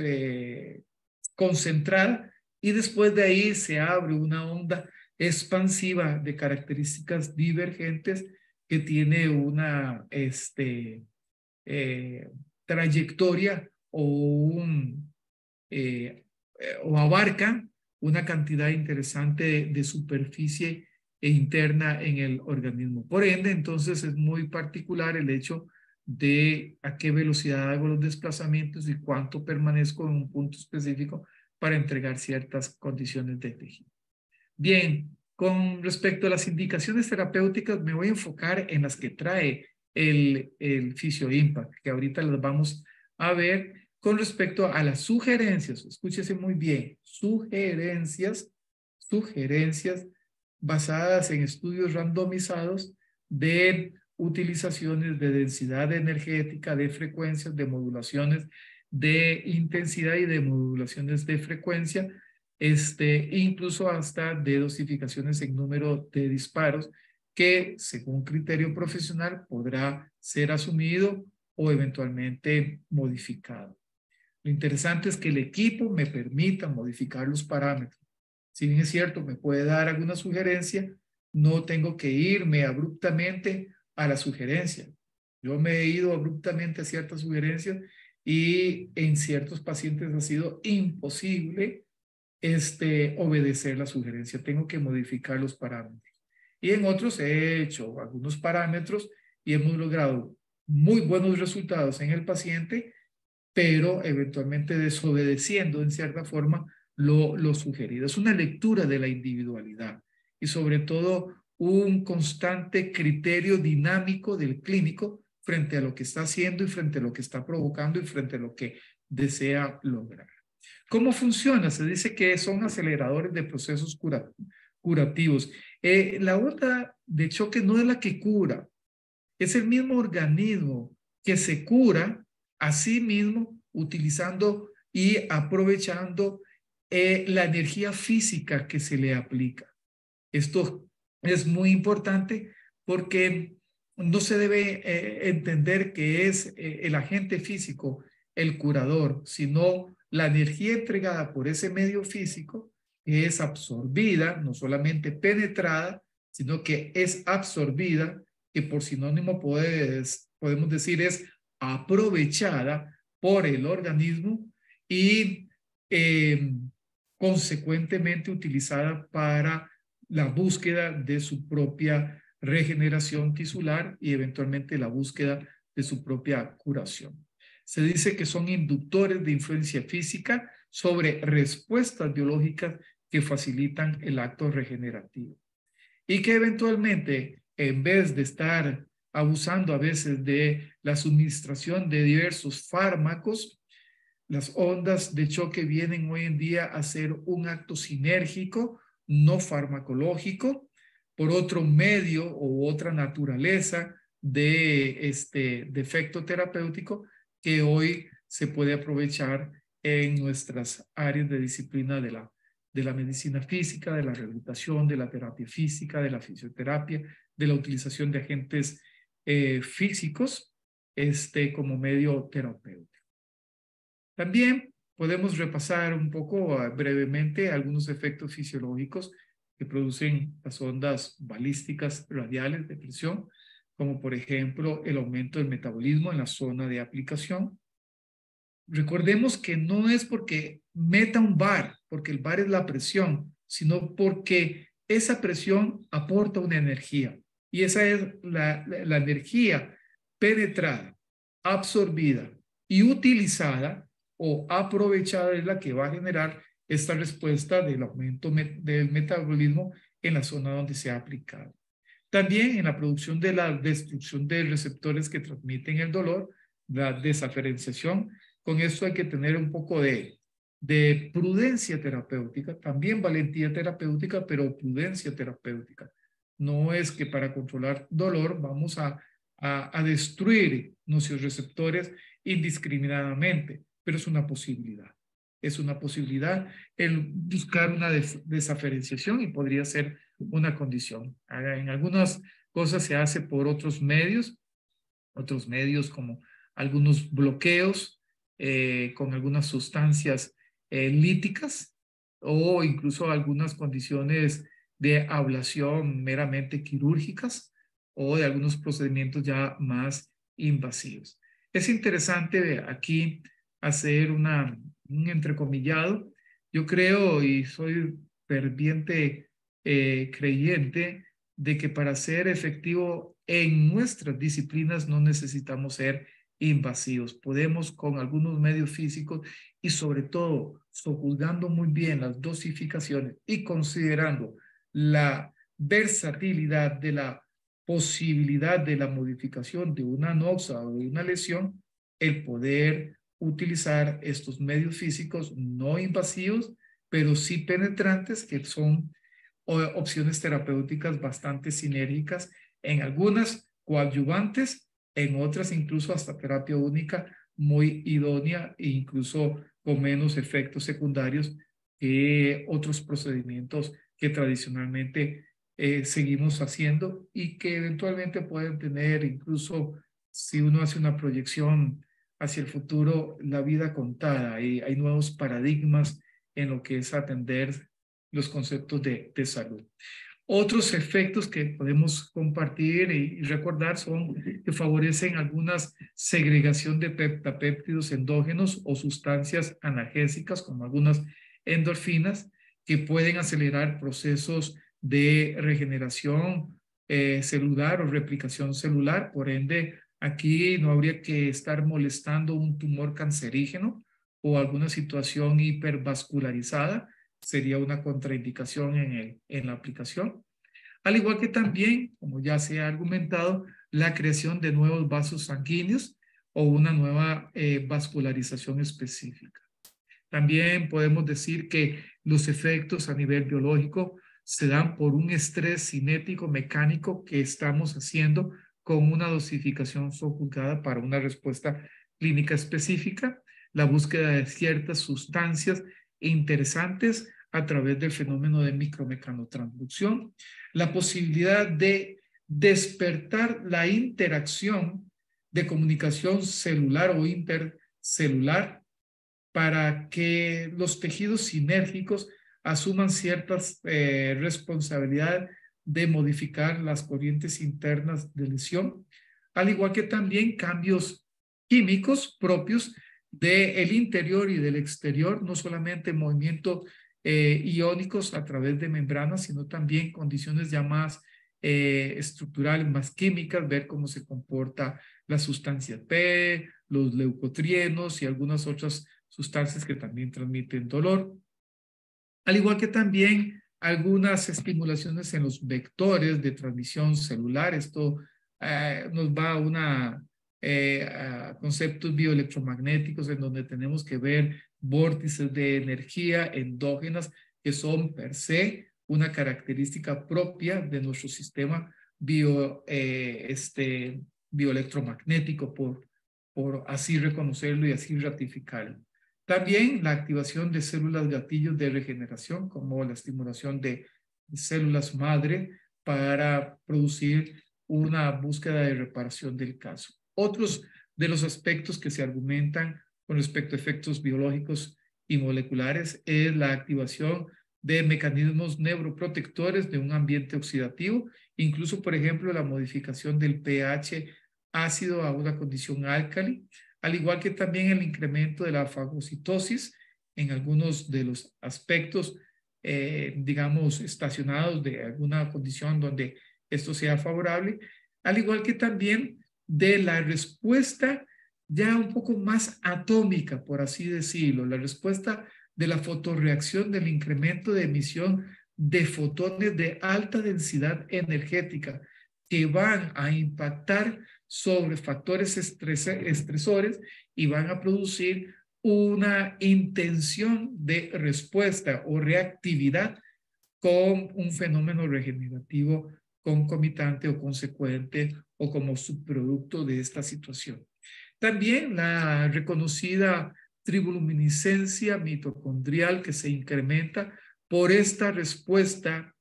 concentrada, y después de ahí se abre una onda expansiva de características divergentes que tiene una trayectoria o abarca una cantidad interesante de superficie interna en el organismo. Por ende, entonces es muy particular el hecho de a qué velocidad hago los desplazamientos y cuánto permanezco en un punto específico para entregar ciertas condiciones de tejido. Bien, con respecto a las indicaciones terapéuticas, me voy a enfocar en las que trae el Physio Impact, que ahorita las vamos a ver. Con respecto a las sugerencias, escúchese muy bien, sugerencias basadas en estudios randomizados de utilizaciones de densidad energética, de frecuencias, de modulaciones de intensidad y de modulaciones de frecuencia, incluso hasta de dosificaciones en número de disparos, que según criterio profesional podrá ser asumido o eventualmente modificado. Lo interesante es que el equipo me permita modificar los parámetros. Si bien es cierto, me puede dar alguna sugerencia, no tengo que irme abruptamente a la sugerencia. Yo me he ido abruptamente a ciertas sugerencias y en ciertos pacientes ha sido imposible obedecer la sugerencia. Tengo que modificar los parámetros. Y en otros he hecho algunos parámetros y hemos logrado muy buenos resultados en el paciente, pero eventualmente desobedeciendo en cierta forma lo sugerido. Es una lectura de la individualidad y sobre todo un constante criterio dinámico del clínico frente a lo que está haciendo y frente a lo que está provocando y frente a lo que desea lograr. ¿Cómo funciona? Se dice que son aceleradores de procesos curativos. La onda de choque no es la que cura, es el mismo organismo que se cura a sí mismo utilizando y aprovechando la energía física que se le aplica. Esto es muy importante porque no se debe entender que es el agente físico el curador, sino la energía entregada por ese medio físico que es absorbida, no solamente penetrada, sino que es absorbida, que por sinónimo podemos decir es aprovechada por el organismo y consecuentemente utilizada para la búsqueda de su propia regeneración tisular y eventualmente la búsqueda de su propia curación. Se dice que son inductores de influencia física sobre respuestas biológicas que facilitan el acto regenerativo y que eventualmente, en vez de estar abusando a veces de la suministración de diversos fármacos, las ondas de choque vienen hoy en día a ser un acto sinérgico, no farmacológico, por otro medio u otra naturaleza de efecto terapéutico que hoy se puede aprovechar en nuestras áreas de disciplina de la medicina física, de la rehabilitación, de la terapia física, de la fisioterapia, de la utilización de agentes físicos como medio terapéutico. También podemos repasar un poco brevemente algunos efectos fisiológicos que producen las ondas balísticas radiales de presión, como por ejemplo el aumento del metabolismo en la zona de aplicación. Recordemos que no es porque meta un bar, porque el bar es la presión, sino porque esa presión aporta una energía. Y esa es la energía penetrada, absorbida y utilizada o aprovechada es la que va a generar esta respuesta del aumento del metabolismo en la zona donde se ha aplicado. También en la producción de la destrucción de receptores que transmiten el dolor, la desaferenciación. Con esto hay que tener un poco de prudencia terapéutica, también valentía terapéutica, pero prudencia terapéutica. No es que para controlar dolor vamos a destruir nuestros receptores indiscriminadamente, pero es una posibilidad. Es una posibilidad el buscar una desaferenciación y podría ser una condición. En algunas cosas se hace por otros medios como algunos bloqueos con algunas sustancias líticas o incluso algunas condiciones de ablación meramente quirúrgicas o de algunos procedimientos ya más invasivos. Es interesante aquí hacer un entrecomillado. Yo creo y soy ferviente creyente de que para ser efectivo en nuestras disciplinas no necesitamos ser invasivos. Podemos con algunos medios físicos y sobre todo sojuzgando muy bien las dosificaciones y considerando la versatilidad de la posibilidad de la modificación de una noxa o de una lesión, el poder utilizar estos medios físicos no invasivos, pero sí penetrantes, que son opciones terapéuticas bastante sinérgicas, en algunas coadyuvantes, en otras incluso hasta terapia única muy idónea e incluso con menos efectos secundarios que otros procedimientos que tradicionalmente seguimos haciendo y que eventualmente pueden tener incluso, si uno hace una proyección hacia el futuro, la vida contada. Y hay nuevos paradigmas en lo que es atender los conceptos de salud. Otros efectos que podemos compartir y recordar son que favorecen algunas segregación de peptapéptidos endógenos o sustancias analgésicas como algunas endorfinas que pueden acelerar procesos de regeneración celular o replicación celular. Por ende, aquí no habría que estar molestando un tumor cancerígeno o alguna situación hipervascularizada. Sería una contraindicación en la aplicación. Al igual que también, como ya se ha argumentado, la creación de nuevos vasos sanguíneos o una nueva vascularización específica. También podemos decir que los efectos a nivel biológico se dan por un estrés cinético mecánico que estamos haciendo con una dosificación sojuzgada para una respuesta clínica específica, la búsqueda de ciertas sustancias interesantes a través del fenómeno de micromecanotransducción, la posibilidad de despertar la interacción de comunicación celular o intercelular para que los tejidos sinérgicos asuman ciertas responsabilidades de modificar las corrientes internas de lesión, al igual que también cambios químicos propios del interior y del exterior, no solamente movimientos iónicos a través de membranas, sino también condiciones ya más estructurales, más químicas, ver cómo se comporta la sustancia P, los leucotrienos y algunas otras sustancias que también transmiten dolor, al igual que también algunas estimulaciones en los vectores de transmisión celular. Esto nos va a conceptos bioelectromagnéticos en donde tenemos que ver vórtices de energía endógenas que son per se una característica propia de nuestro sistema bioelectromagnético, por así reconocerlo y así ratificarlo. También la activación de células gatillos de regeneración, como la estimulación de células madre para producir una búsqueda de reparación del caso. Otros de los aspectos que se argumentan con respecto a efectos biológicos y moleculares es la activación de mecanismos neuroprotectores de un ambiente oxidativo, incluso, por ejemplo, la modificación del pH ácido a una condición álcali, al igual que también el incremento de la fagocitosis en algunos de los aspectos, digamos, estacionados de alguna condición donde esto sea favorable, al igual que también de la respuesta ya un poco más atómica, por así decirlo, la respuesta de la fotorreacción del incremento de emisión de fotones de alta densidad energética que van a impactar sobre factores estresores y van a producir una intención de respuesta o reactividad con un fenómeno regenerativo concomitante o consecuente o como subproducto de esta situación. También la reconocida triboluminiscencia mitocondrial que se incrementa por esta respuesta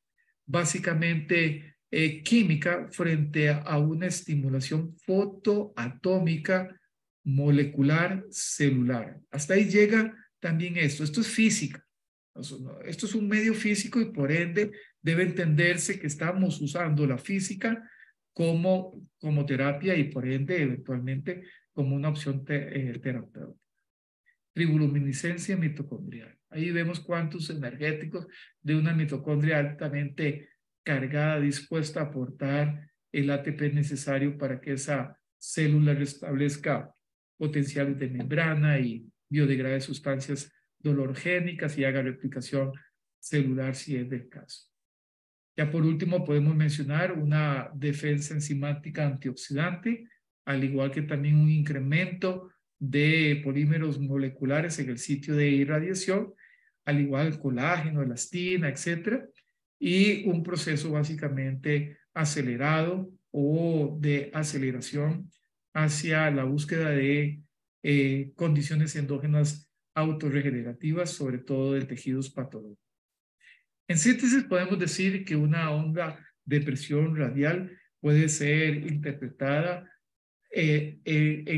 básicamente química frente a una estimulación fotoatómica molecular celular. Hasta ahí llega también esto. Esto es física. Esto es un medio físico y por ende debe entenderse que estamos usando la física como terapia y por ende eventualmente como una opción terapéutica. Triboluminiscencia mitocondrial. Ahí vemos cuántos energéticos de una mitocondria altamente cargada, dispuesta a aportar el ATP necesario para que esa célula restablezca potenciales de membrana y biodegrade sustancias dolorogénicas y haga replicación celular si es del caso. Ya por último podemos mencionar una defensa enzimática antioxidante, al igual que también un incremento de polímeros moleculares en el sitio de irradiación, al igual colágeno, elastina, etcétera, y un proceso básicamente acelerado o de aceleración hacia la búsqueda de condiciones endógenas autorregenerativas, sobre todo de tejidos patológicos. En síntesis, podemos decir que una onda de presión radial puede ser interpretada en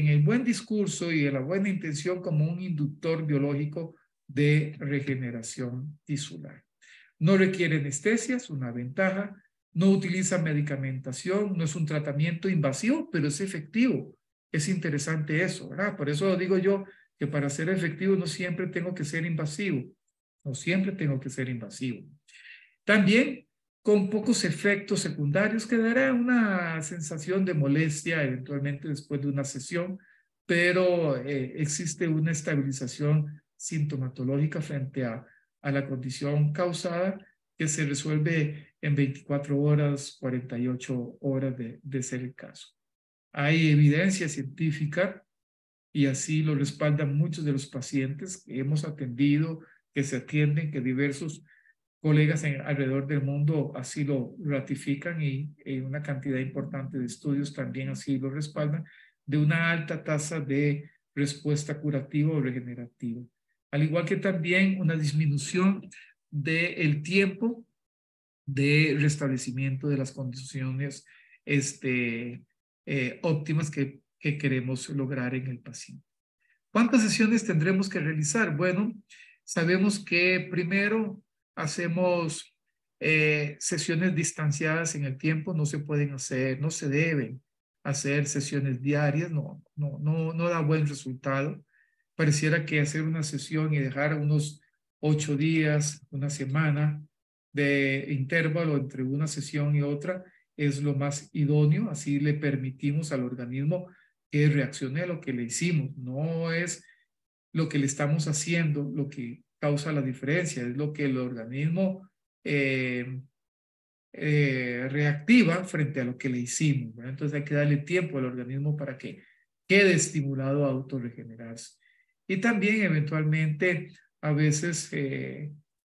el buen discurso y en la buena intención como un inductor biológico de regeneración tisular. No requiere anestesia, es una ventaja. No utiliza medicamentación, no es un tratamiento invasivo, pero es efectivo. Es interesante eso, ¿verdad? Por eso digo yo que para ser efectivo no siempre tengo que ser invasivo. No siempre tengo que ser invasivo. También con pocos efectos secundarios que dará una sensación de molestia eventualmente después de una sesión, pero existe una estabilización sintomatológica frente a la condición causada que se resuelve en 24 horas, 48 horas de ser el caso. Hay evidencia científica y así lo respaldan muchos de los pacientes que hemos atendido, que se atienden, que diversos colegas alrededor del mundo así lo ratifican y una cantidad importante de estudios también así lo respaldan, de una alta tasa de respuesta curativa o regenerativa. Al igual que también una disminución del tiempo de restablecimiento de las condiciones óptimas que queremos lograr en el paciente. ¿Cuántas sesiones tendremos que realizar? Bueno, sabemos que primero hacemos sesiones distanciadas en el tiempo, no se pueden hacer, no se deben hacer sesiones diarias, no da buen resultado. Pareciera que hacer una sesión y dejar unos 8 días, una semana de intervalo entre una sesión y otra es lo más idóneo, así le permitimos al organismo que reaccione a lo que le hicimos, no es lo que le estamos haciendo lo que causa la diferencia, es lo que el organismo reactiva frente a lo que le hicimos, ¿verdad? Entonces hay que darle tiempo al organismo para que quede estimulado a autorregenerarse. Y también eventualmente a veces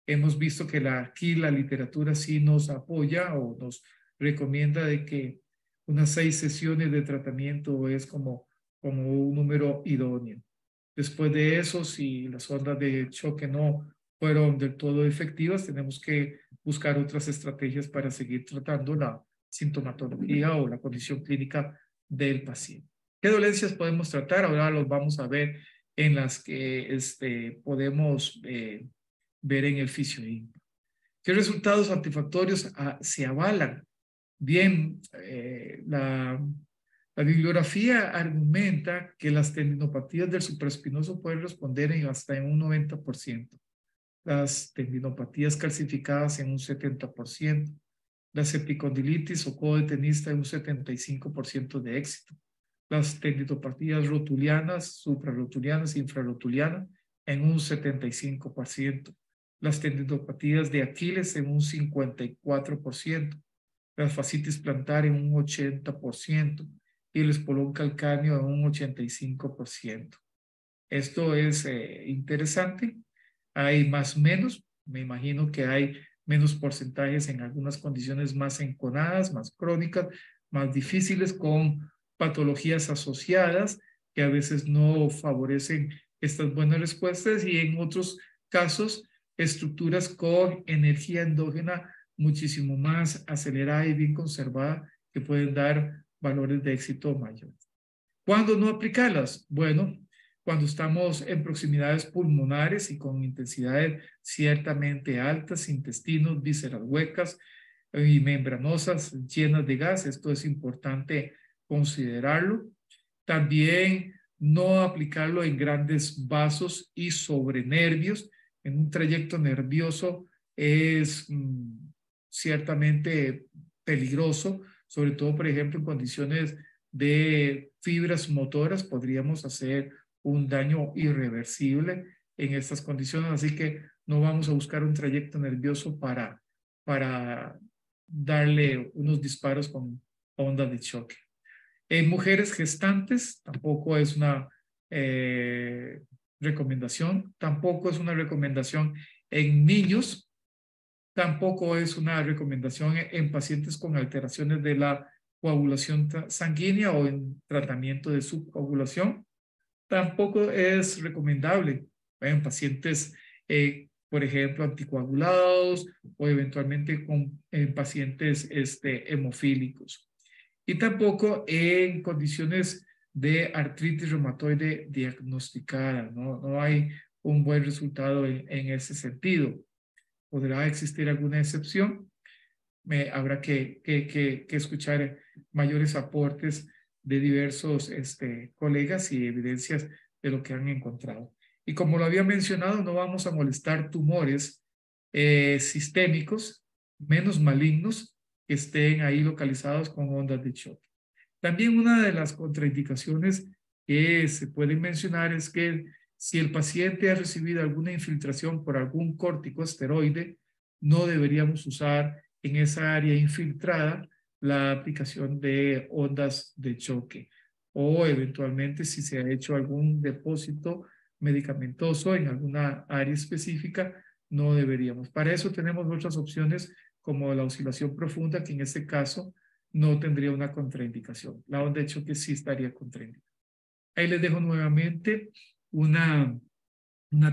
hemos visto que aquí la literatura sí nos apoya o nos recomienda de que unas 6 sesiones de tratamiento es como un número idóneo. Después de eso, si las ondas de choque no fueron del todo efectivas, tenemos que buscar otras estrategias para seguir tratando la sintomatología o la condición clínica del paciente. ¿Qué dolencias podemos tratar? Ahora los vamos a ver en las que podemos ver en el fisio-INPA. ¿Qué resultados satisfactorios se avalan? Bien, la bibliografía argumenta que las tendinopatías del supraespinoso pueden responder hasta en un 90%, las tendinopatías calcificadas en un 70%, las epicondilitis o codo de tenista en un 75% de éxito, las tendinopatías rotulianas, suprarrotulianas e infrarrotulianas en un 75%, las tendinopatías de Aquiles en un 54%, la fascitis plantar en un 80% y el espolón calcáneo en un 85%. Esto es interesante. Hay más o menos, me imagino que hay menos porcentajes en algunas condiciones más enconadas, más crónicas, más difíciles, con patologías asociadas que a veces no favorecen estas buenas respuestas, y en otros casos estructuras con energía endógena muchísimo más acelerada y bien conservada que pueden dar valores de éxito mayores. ¿Cuándo no aplicarlas? Bueno, cuando estamos en proximidades pulmonares y con intensidades ciertamente altas, intestinos, vísceras huecas y membranosas llenas de gas. Esto es importante considerarlo. También no aplicarlo en grandes vasos y sobre nervios. En un trayecto nervioso es ciertamente peligroso, sobre todo, por ejemplo, en condiciones de fibras motoras, podríamos hacer un daño irreversible en estas condiciones, así que no vamos a buscar un trayecto nervioso para darle unos disparos con ondas de choque. En mujeres gestantes tampoco es una recomendación, tampoco es una recomendación en niños, tampoco es una recomendación en pacientes con alteraciones de la coagulación sanguínea o en tratamiento de subcoagulación. Tampoco es recomendable en pacientes, por ejemplo, anticoagulados o eventualmente en pacientes hemofílicos. Y tampoco en condiciones de artritis reumatoide diagnosticada. No hay un buen resultado en ese sentido. Podrá existir alguna excepción. Habrá que escuchar mayores aportes de diversos colegas y evidencias de lo que han encontrado. Y como lo había mencionado, no vamos a molestar tumores sistémicos menos malignos que estén ahí localizados con ondas de choque. También una de las contraindicaciones que se pueden mencionar es que si el paciente ha recibido alguna infiltración por algún corticosteroide, no deberíamos usar en esa área infiltrada la aplicación de ondas de choque, o eventualmente si se ha hecho algún depósito medicamentoso en alguna área específica, no deberíamos. Para eso tenemos otras opciones como la oscilación profunda, que en este caso no tendría una contraindicación. La onda de choque sí estaría contraindicada. Ahí les dejo nuevamente una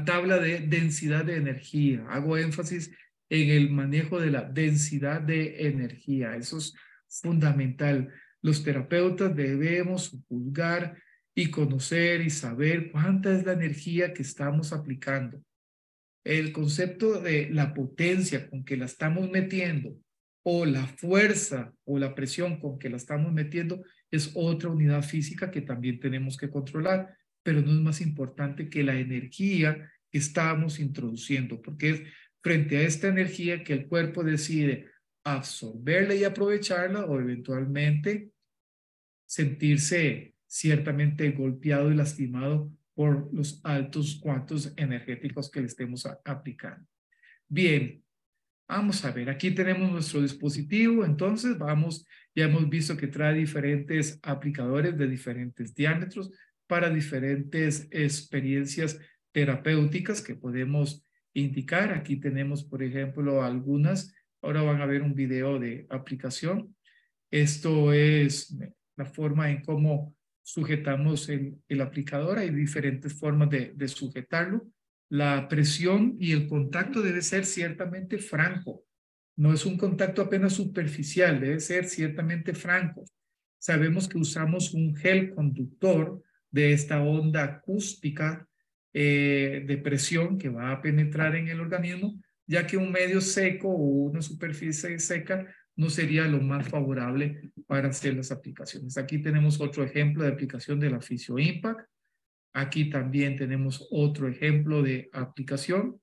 tabla de densidad de energía. Hago énfasis en el manejo de la densidad de energía. Eso es fundamental. Los terapeutas debemos juzgar y conocer y saber cuánta es la energía que estamos aplicando. El concepto de la potencia con que la estamos metiendo o la fuerza o la presión con que la estamos metiendo es otra unidad física que también tenemos que controlar, pero no es más importante que la energía que estamos introduciendo, porque es frente a esta energía que el cuerpo decide absorberla y aprovecharla, o eventualmente sentirse ciertamente golpeado y lastimado por los altos cuantos energéticos que le estemos aplicando. Bien, vamos a ver, aquí tenemos nuestro dispositivo. Entonces ya hemos visto que trae diferentes aplicadores de diferentes diámetros para diferentes experiencias terapéuticas que podemos indicar. Aquí tenemos, por ejemplo, algunas. Ahora van a ver un video de aplicación. Esto es la forma en cómo sujetamos el aplicador. Hay diferentes formas de sujetarlo. La presión y el contacto debe ser ciertamente franco. No es un contacto apenas superficial, debe ser ciertamente franco. Sabemos que usamos un gel conductor de esta onda acústica de presión que va a penetrar en el organismo, ya que un medio seco o una superficie seca no sería lo más favorable para hacer las aplicaciones. Aquí tenemos otro ejemplo de aplicación de la Physio Impact. Aquí también tenemos otro ejemplo de aplicación.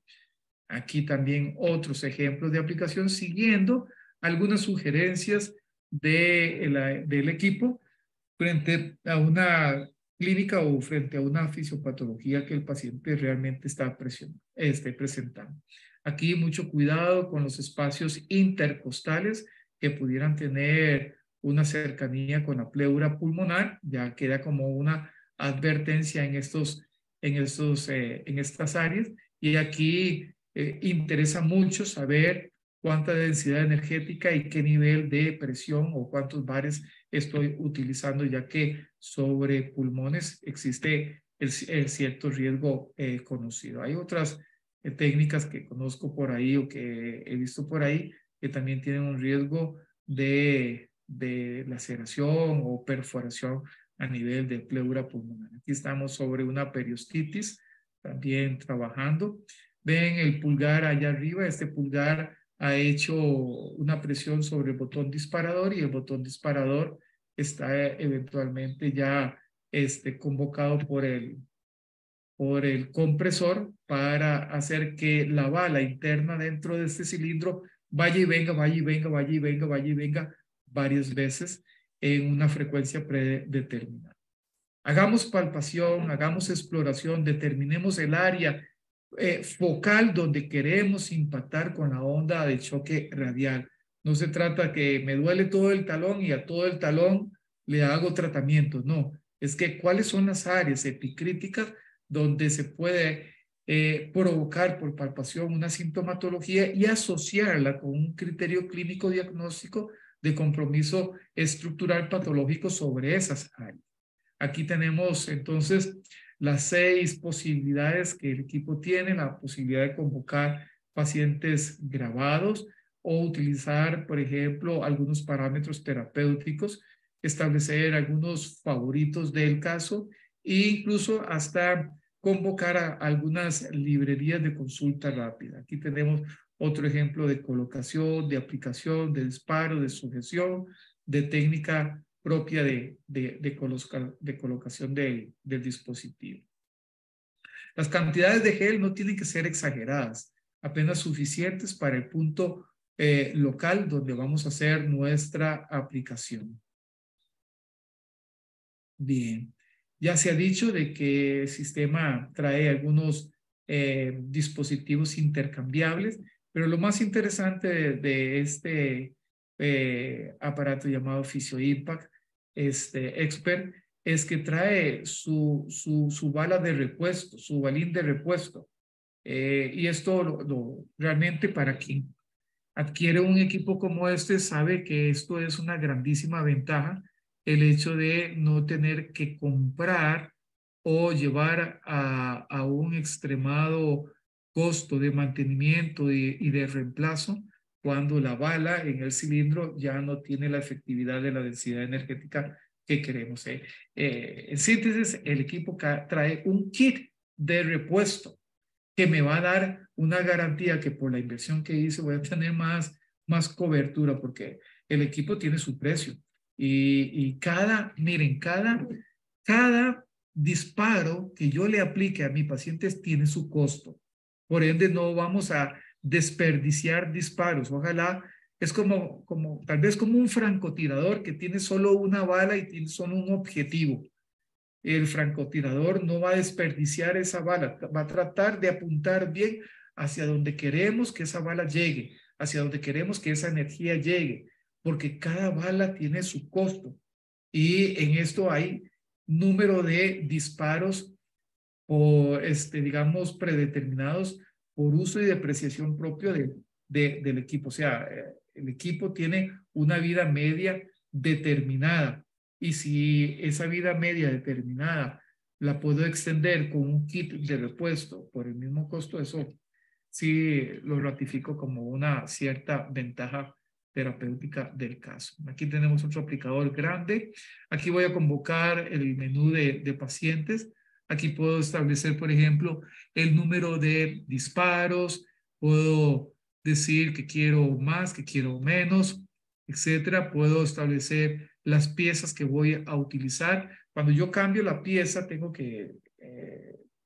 Aquí también otros ejemplos de aplicación siguiendo algunas sugerencias del equipo frente a una clínica o frente a una fisiopatología que el paciente realmente está presentando. Aquí mucho cuidado con los espacios intercostales que pudieran tener una cercanía con la pleura pulmonar, ya queda como una advertencia en estas áreas. Y aquí interesa mucho saber cuánta densidad energética y qué nivel de presión o cuántos bares estoy utilizando, ya que sobre pulmones existe el cierto riesgo conocido. Hay otras técnicas que conozco por ahí o que he visto por ahí que también tienen un riesgo de laceración o perforación a nivel de pleura pulmonar. Aquí estamos sobre una periostitis también trabajando. Ven el pulgar allá arriba, este pulgar ha hecho una presión sobre el botón disparador y el botón disparador está eventualmente ya convocado por el compresor para hacer que la bala interna dentro de este cilindro vaya y venga, vaya y venga, vaya y venga, vaya y venga varias veces en una frecuencia predeterminada. Hagamos palpación, hagamos exploración, determinemos el área focal donde queremos impactar con la onda de choque radial. No se trata que me duele todo el talón y a todo el talón le hago tratamiento. No, es que cuáles son las áreas epicríticas donde se puede provocar por palpación una sintomatología y asociarla con un criterio clínico diagnóstico de compromiso estructural patológico sobre esas áreas. Aquí tenemos entonces las 6 posibilidades que el equipo tiene, la posibilidad de convocar pacientes grabados o utilizar, por ejemplo, algunos parámetros terapéuticos, establecer algunos favoritos del caso e incluso hasta convocar a algunas librerías de consulta rápida. Aquí tenemos otro ejemplo de colocación, de aplicación, de disparo, de sujeción, de técnica propia de colocación del dispositivo. Las cantidades de gel no tienen que ser exageradas, apenas suficientes para el punto local donde vamos a hacer nuestra aplicación. Bien, ya se ha dicho de que el sistema trae algunos dispositivos intercambiables, pero lo más interesante de este aparato llamado Physio Impact Expert es que trae su bala de repuesto, su balín de repuesto. Y esto realmente para quien adquiere un equipo como este sabe que esto es una grandísima ventaja, el hecho de no tener que comprar o llevar a un extremado costo de mantenimiento y de reemplazo cuando la bala en el cilindro ya no tiene la efectividad de la densidad energética que queremos. En síntesis, el equipo trae un kit de repuesto que me va a dar una garantía que por la inversión que hice voy a tener más cobertura porque el equipo tiene su precio. Y miren, cada disparo que yo le aplique a mi paciente tiene su costo. Por ende, no vamos a desperdiciar disparos. Ojalá es tal vez como un francotirador que tiene solo una bala y tiene solo un objetivo. El francotirador no va a desperdiciar esa bala, va a tratar de apuntar bien hacia donde queremos que esa bala llegue, hacia donde queremos que esa energía llegue, porque cada bala tiene su costo. Y en esto hay número de disparos por, digamos, predeterminados por uso y depreciación propio del equipo. O sea, el equipo tiene una vida media determinada. Y si esa vida media determinada la puedo extender con un kit de repuesto por el mismo costo, eso sí lo ratifico como una cierta ventaja terapéutica del caso. Aquí tenemos otro aplicador grande. Aquí voy a convocar el menú de pacientes. Aquí puedo establecer, por ejemplo, el número de disparos, puedo decir que quiero más, que quiero menos, etcétera. Puedo establecer las piezas que voy a utilizar. Cuando yo cambio la pieza, tengo que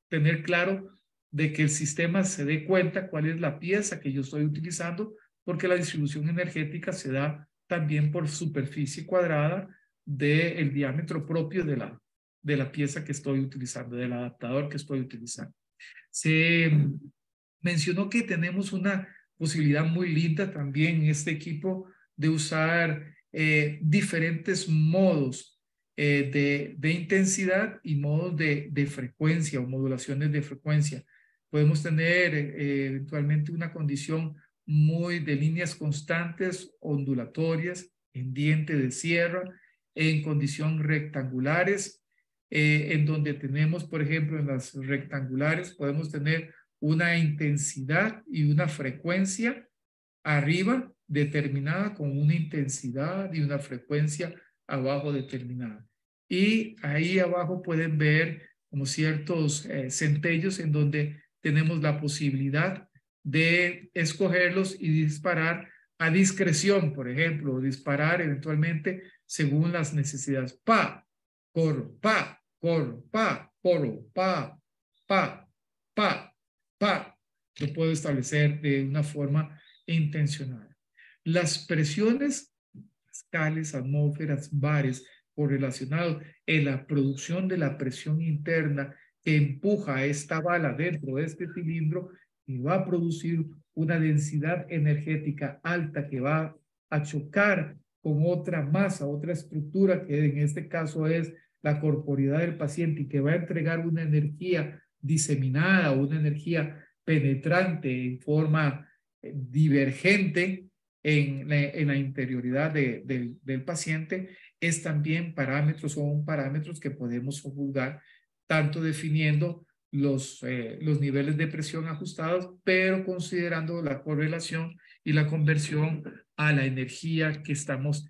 tener claro de que el sistema se dé cuenta cuál es la pieza que yo estoy utilizando, porque la distribución energética se da también por superficie cuadrada del diámetro propio de la pieza que estoy utilizando, del adaptador que estoy utilizando. Se mencionó que tenemos una posibilidad muy linda también en este equipo de usar diferentes modos de intensidad y modos de frecuencia o modulaciones de frecuencia. Podemos tener eventualmente una condición muy de líneas constantes, ondulatorias, en diente de sierra, en condición rectangulares, en donde tenemos, por ejemplo, en las rectangulares podemos tener una intensidad y una frecuencia arriba determinada con una intensidad y una frecuencia abajo determinada. Y ahí abajo pueden ver como ciertos centellos en donde tenemos la posibilidad de escogerlos y disparar a discreción, por ejemplo, disparar eventualmente según las necesidades. Pa, corro, pa, corro, pa, pa, pa, pa. Lo puedo establecer de una forma intencional. Las presiones pascales, atmósferas, bares, correlacionados en la producción de la presión interna que empuja a esta bala dentro de este cilindro y va a producir una densidad energética alta que va a chocar con otra masa, otra estructura que en este caso es la corporeidad del paciente y que va a entregar una energía diseminada, una energía penetrante en forma divergente en la interioridad del paciente, es también parámetros, son parámetros que podemos juzgar tanto definiendo los niveles de presión ajustados, pero considerando la correlación y la conversión a la energía que estamos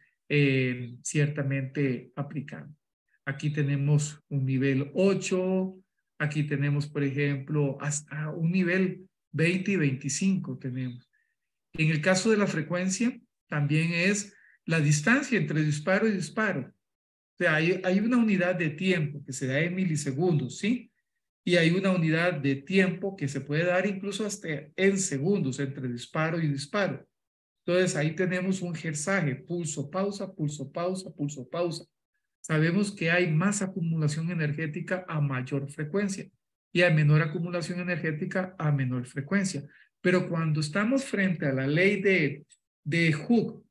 ciertamente aplicando. Aquí tenemos un nivel 8, aquí tenemos, por ejemplo, hasta un nivel 20 y 25 tenemos. En el caso de la frecuencia, también es la distancia entre disparo y disparo. O sea, hay una unidad de tiempo que se da en milisegundos, ¿sí? Y hay una unidad de tiempo que se puede dar incluso hasta en segundos entre disparo y disparo. Entonces, ahí tenemos un hertzaje, pulso, pausa, pulso, pausa, pulso, pausa. Sabemos que hay más acumulación energética a mayor frecuencia y hay menor acumulación energética a menor frecuencia. Pero cuando estamos frente a la ley de Hooke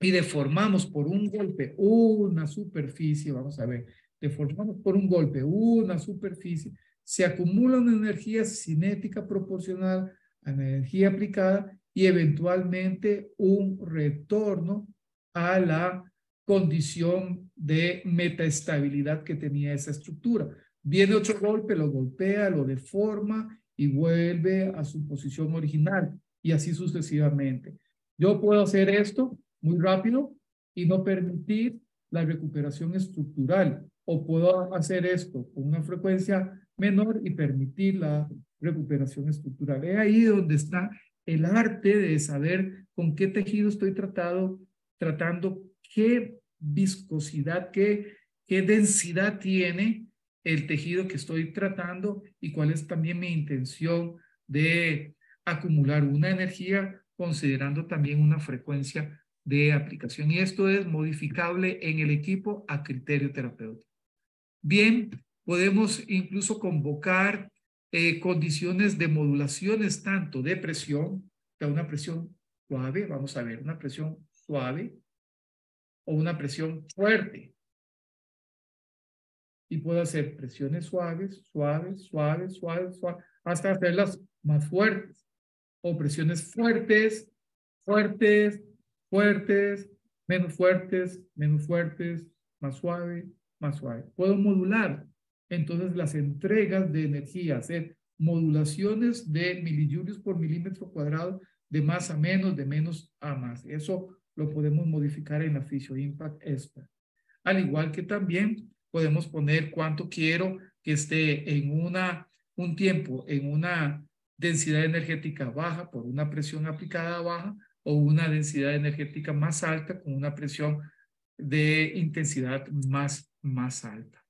y deformamos por un golpe una superficie, vamos a ver, deformamos por un golpe una superficie, se acumula una energía cinética proporcional a la energía aplicada y eventualmente un retorno a la condición de metaestabilidad que tenía esa estructura. Viene otro golpe, lo golpea, lo deforma y vuelve a su posición original y así sucesivamente. Yo puedo hacer esto muy rápido y no permitir la recuperación estructural, o puedo hacer esto con una frecuencia menor y permitir la recuperación estructural. Es ahí donde está el arte de saber con qué tejido estoy tratando, qué viscosidad, qué densidad tiene el tejido que estoy tratando y cuál es también mi intención de acumular una energía considerando también una frecuencia de aplicación. Y esto es modificable en el equipo a criterio terapéutico. Bien, podemos incluso convocar condiciones de modulaciones tanto de presión, de una presión suave, vamos a ver, una presión suave o una presión fuerte. Y puedo hacer presiones suaves, suaves, suaves, suaves, suaves, hasta hacerlas más fuertes. O presiones fuertes, fuertes, fuertes, menos fuertes, menos fuertes, más suave, más suave. Puedo modular entonces las entregas de energía, hacer modulaciones de milijulios por milímetro cuadrado de más a menos, de menos a más. Eso lo podemos modificar en la Physio Impact Expert. Al igual que también podemos poner cuánto quiero que esté en un tiempo en una densidad energética baja por una presión aplicada baja o una densidad energética más alta con una presión de intensidad más alta.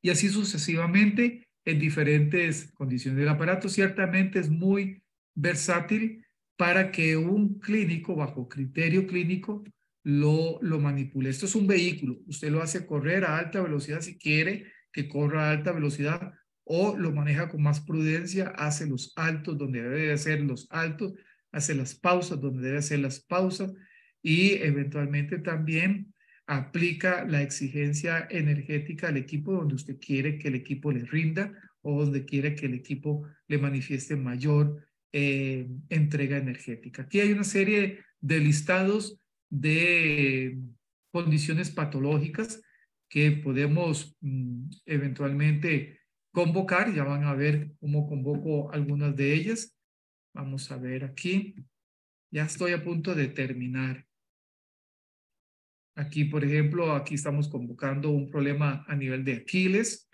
Y así sucesivamente en diferentes condiciones. El aparato ciertamente es muy versátil para que un clínico, bajo criterio clínico, lo manipule. Esto es un vehículo. Usted lo hace correr a alta velocidad si quiere que corra a alta velocidad, o lo maneja con más prudencia, hace los altos donde debe de hacer los altos, hace las pausas donde debe hacer las pausas, y eventualmente también aplica la exigencia energética al equipo donde usted quiere que el equipo le rinda o donde quiere que el equipo le manifieste mayor entrega energética. Aquí hay una serie de listados de condiciones patológicas que podemos eventualmente convocar. Ya van a ver cómo convoco algunas de ellas. Vamos a ver aquí. Ya estoy a punto de terminar. Aquí, por ejemplo, aquí estamos convocando un problema a nivel de Aquiles,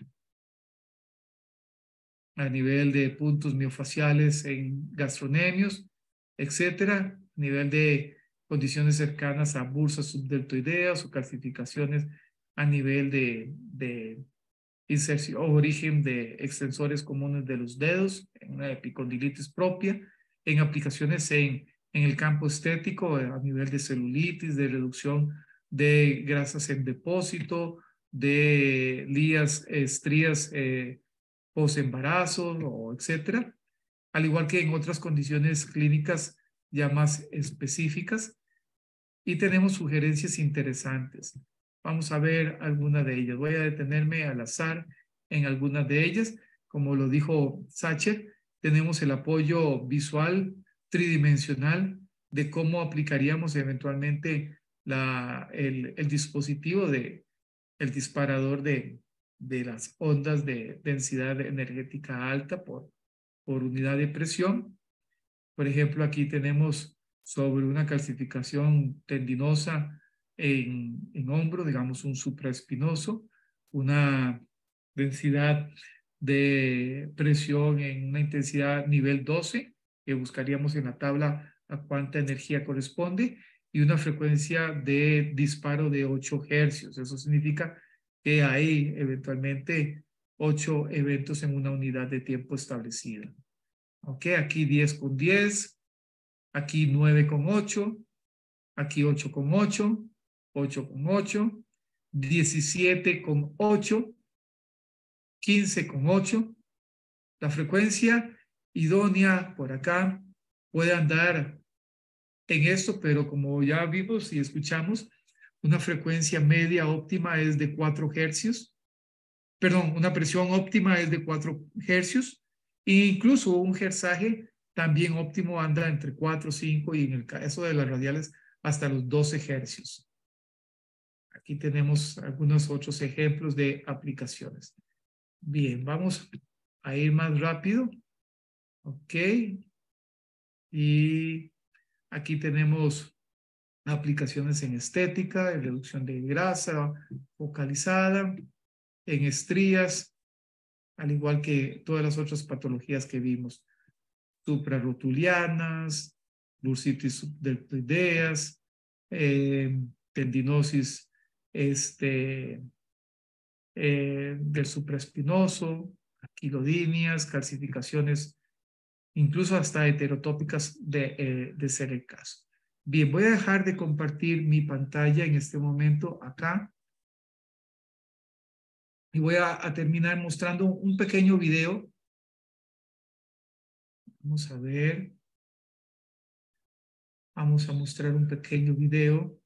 a nivel de puntos miofaciales en gastronemios, etcétera, a nivel de condiciones cercanas a bursas subdeltoideas o calcificaciones a nivel de inserción o origen de extensores comunes de los dedos, en una epicondilitis propia, en aplicaciones en el campo estético a nivel de celulitis, de reducción de grasas en depósito, de lías, estrías post-embarazo, o etcétera, al igual que en otras condiciones clínicas ya más específicas. Y tenemos sugerencias interesantes. Vamos a ver alguna de ellas. Voy a detenerme al azar en algunas de ellas. Como lo dijo Sacher, tenemos el apoyo visual tridimensional de cómo aplicaríamos eventualmente el dispositivo el disparador de las ondas de densidad energética alta por unidad de presión. Por ejemplo, aquí tenemos sobre una calcificación tendinosa en hombro, digamos un supraespinoso, una densidad de presión en una intensidad nivel 12, que buscaríamos en la tabla a cuánta energía corresponde, y una frecuencia de disparo de 8 hercios. Eso significa que hay eventualmente 8 eventos en una unidad de tiempo establecida. Ok, aquí 10/10, aquí 9/8, aquí 8/8, 8/8, 17/8, 15/8. La frecuencia idónea por acá puede andar en esto, pero como ya vimos y escuchamos, una frecuencia media óptima es de 4 hercios. Perdón, una presión óptima es de 4 hercios. E incluso un hertzaje también óptimo anda entre 4, 5 y en el caso de las radiales hasta los 12 hercios. Aquí tenemos algunos otros ejemplos de aplicaciones. Bien, vamos a ir más rápido. Ok. Y aquí tenemos aplicaciones en estética, en reducción de grasa focalizada, en estrías, al igual que todas las otras patologías que vimos, suprarrotulianas, bursitis subdeltoideas, tendinosis del supraespinoso, aquilodinias, calcificaciones, incluso hasta heterotópicas de ser el caso. Bien, voy a dejar de compartir mi pantalla en este momento acá. Y voy a terminar mostrando un pequeño video. Vamos a ver. Vamos a mostrar un pequeño video.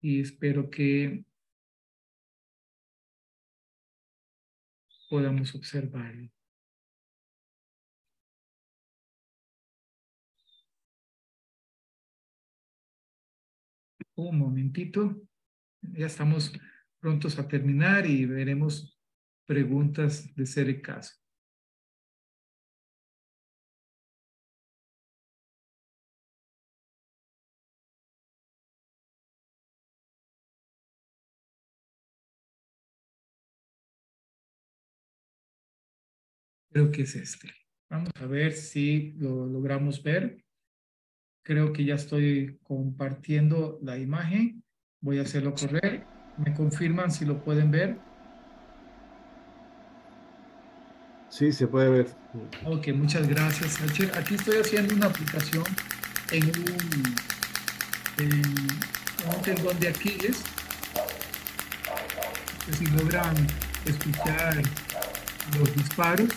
Y espero que podamos observarlo. Un momentito. Ya estamos prontos a terminar y veremos preguntas de ser el caso. Creo que es este. Vamos a ver si lo logramos ver. Creo que ya estoy compartiendo la imagen. Voy a hacerlo correr. ¿Me confirman si lo pueden ver? Sí, se puede ver. Ok, muchas gracias, Sacher. Aquí estoy haciendo una aplicación en un tendón de Aquiles. Que si logran escuchar los disparos.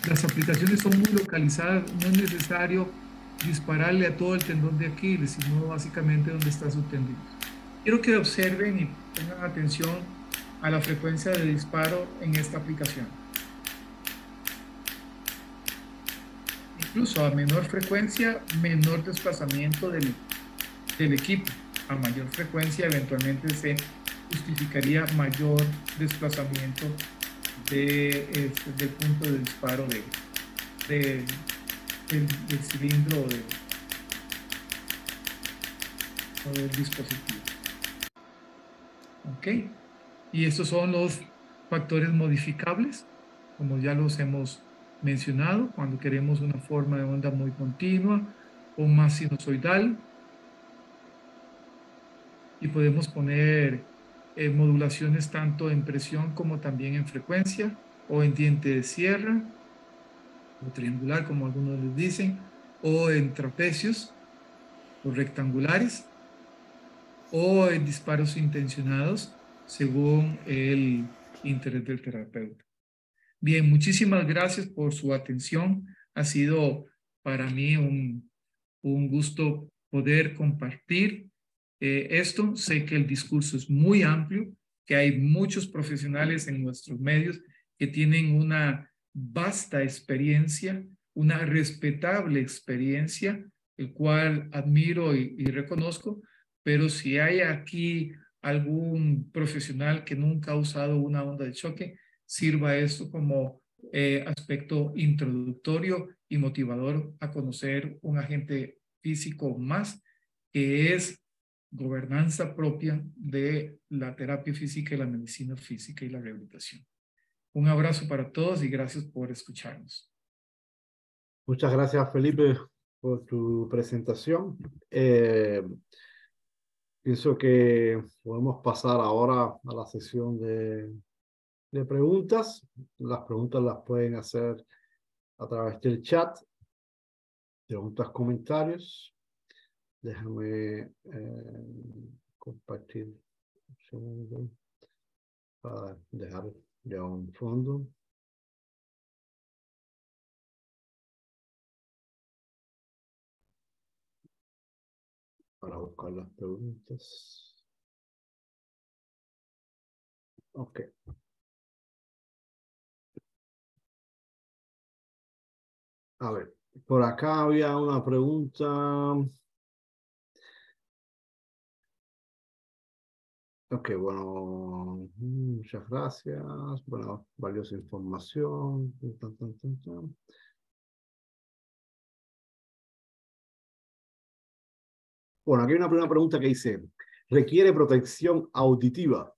Las aplicaciones son muy localizadas, no es necesario dispararle a todo el tendón de Aquiles, sino básicamente donde está su tendón. Quiero que observen y tengan atención a la frecuencia de disparo en esta aplicación. Incluso a menor frecuencia, menor desplazamiento del equipo. A mayor frecuencia, eventualmente se justificaría mayor desplazamiento del punto de disparo del cilindro o del dispositivo. ¿Ok? Y estos son los factores modificables, como ya los hemos mencionado, cuando queremos una forma de onda muy continua o más sinusoidal. Y podemos poner modulaciones tanto en presión como también en frecuencia, o en diente de sierra, o triangular, como algunos les dicen, o en trapecios, o rectangulares, o en disparos intencionados, según el interés del terapeuta. Bien, muchísimas gracias por su atención. Ha sido para mí un gusto poder compartir esto. Sé que el discurso es muy amplio, que hay muchos profesionales en nuestros medios que tienen una vasta experiencia, una respetable experiencia, el cual admiro y reconozco, pero si hay aquí algún profesional que nunca ha usado una onda de choque, sirva esto como aspecto introductorio y motivador a conocer un agente físico más, que es gobernanza propia de la terapia física y la medicina física y la rehabilitación. Un abrazo para todos y gracias por escucharnos. Muchas gracias, Felipe, por tu presentación. Pienso que podemos pasar ahora a la sesión de preguntas. Las preguntas las pueden hacer a través del chat, preguntas, comentarios. Déjame compartir un segundo para dejar ya un fondo. Para buscar las preguntas. Ok. A ver, por acá había una pregunta. Ok, bueno, muchas gracias. Bueno, valiosa información. Bueno, aquí hay una primera pregunta que dice, ¿requiere protección auditiva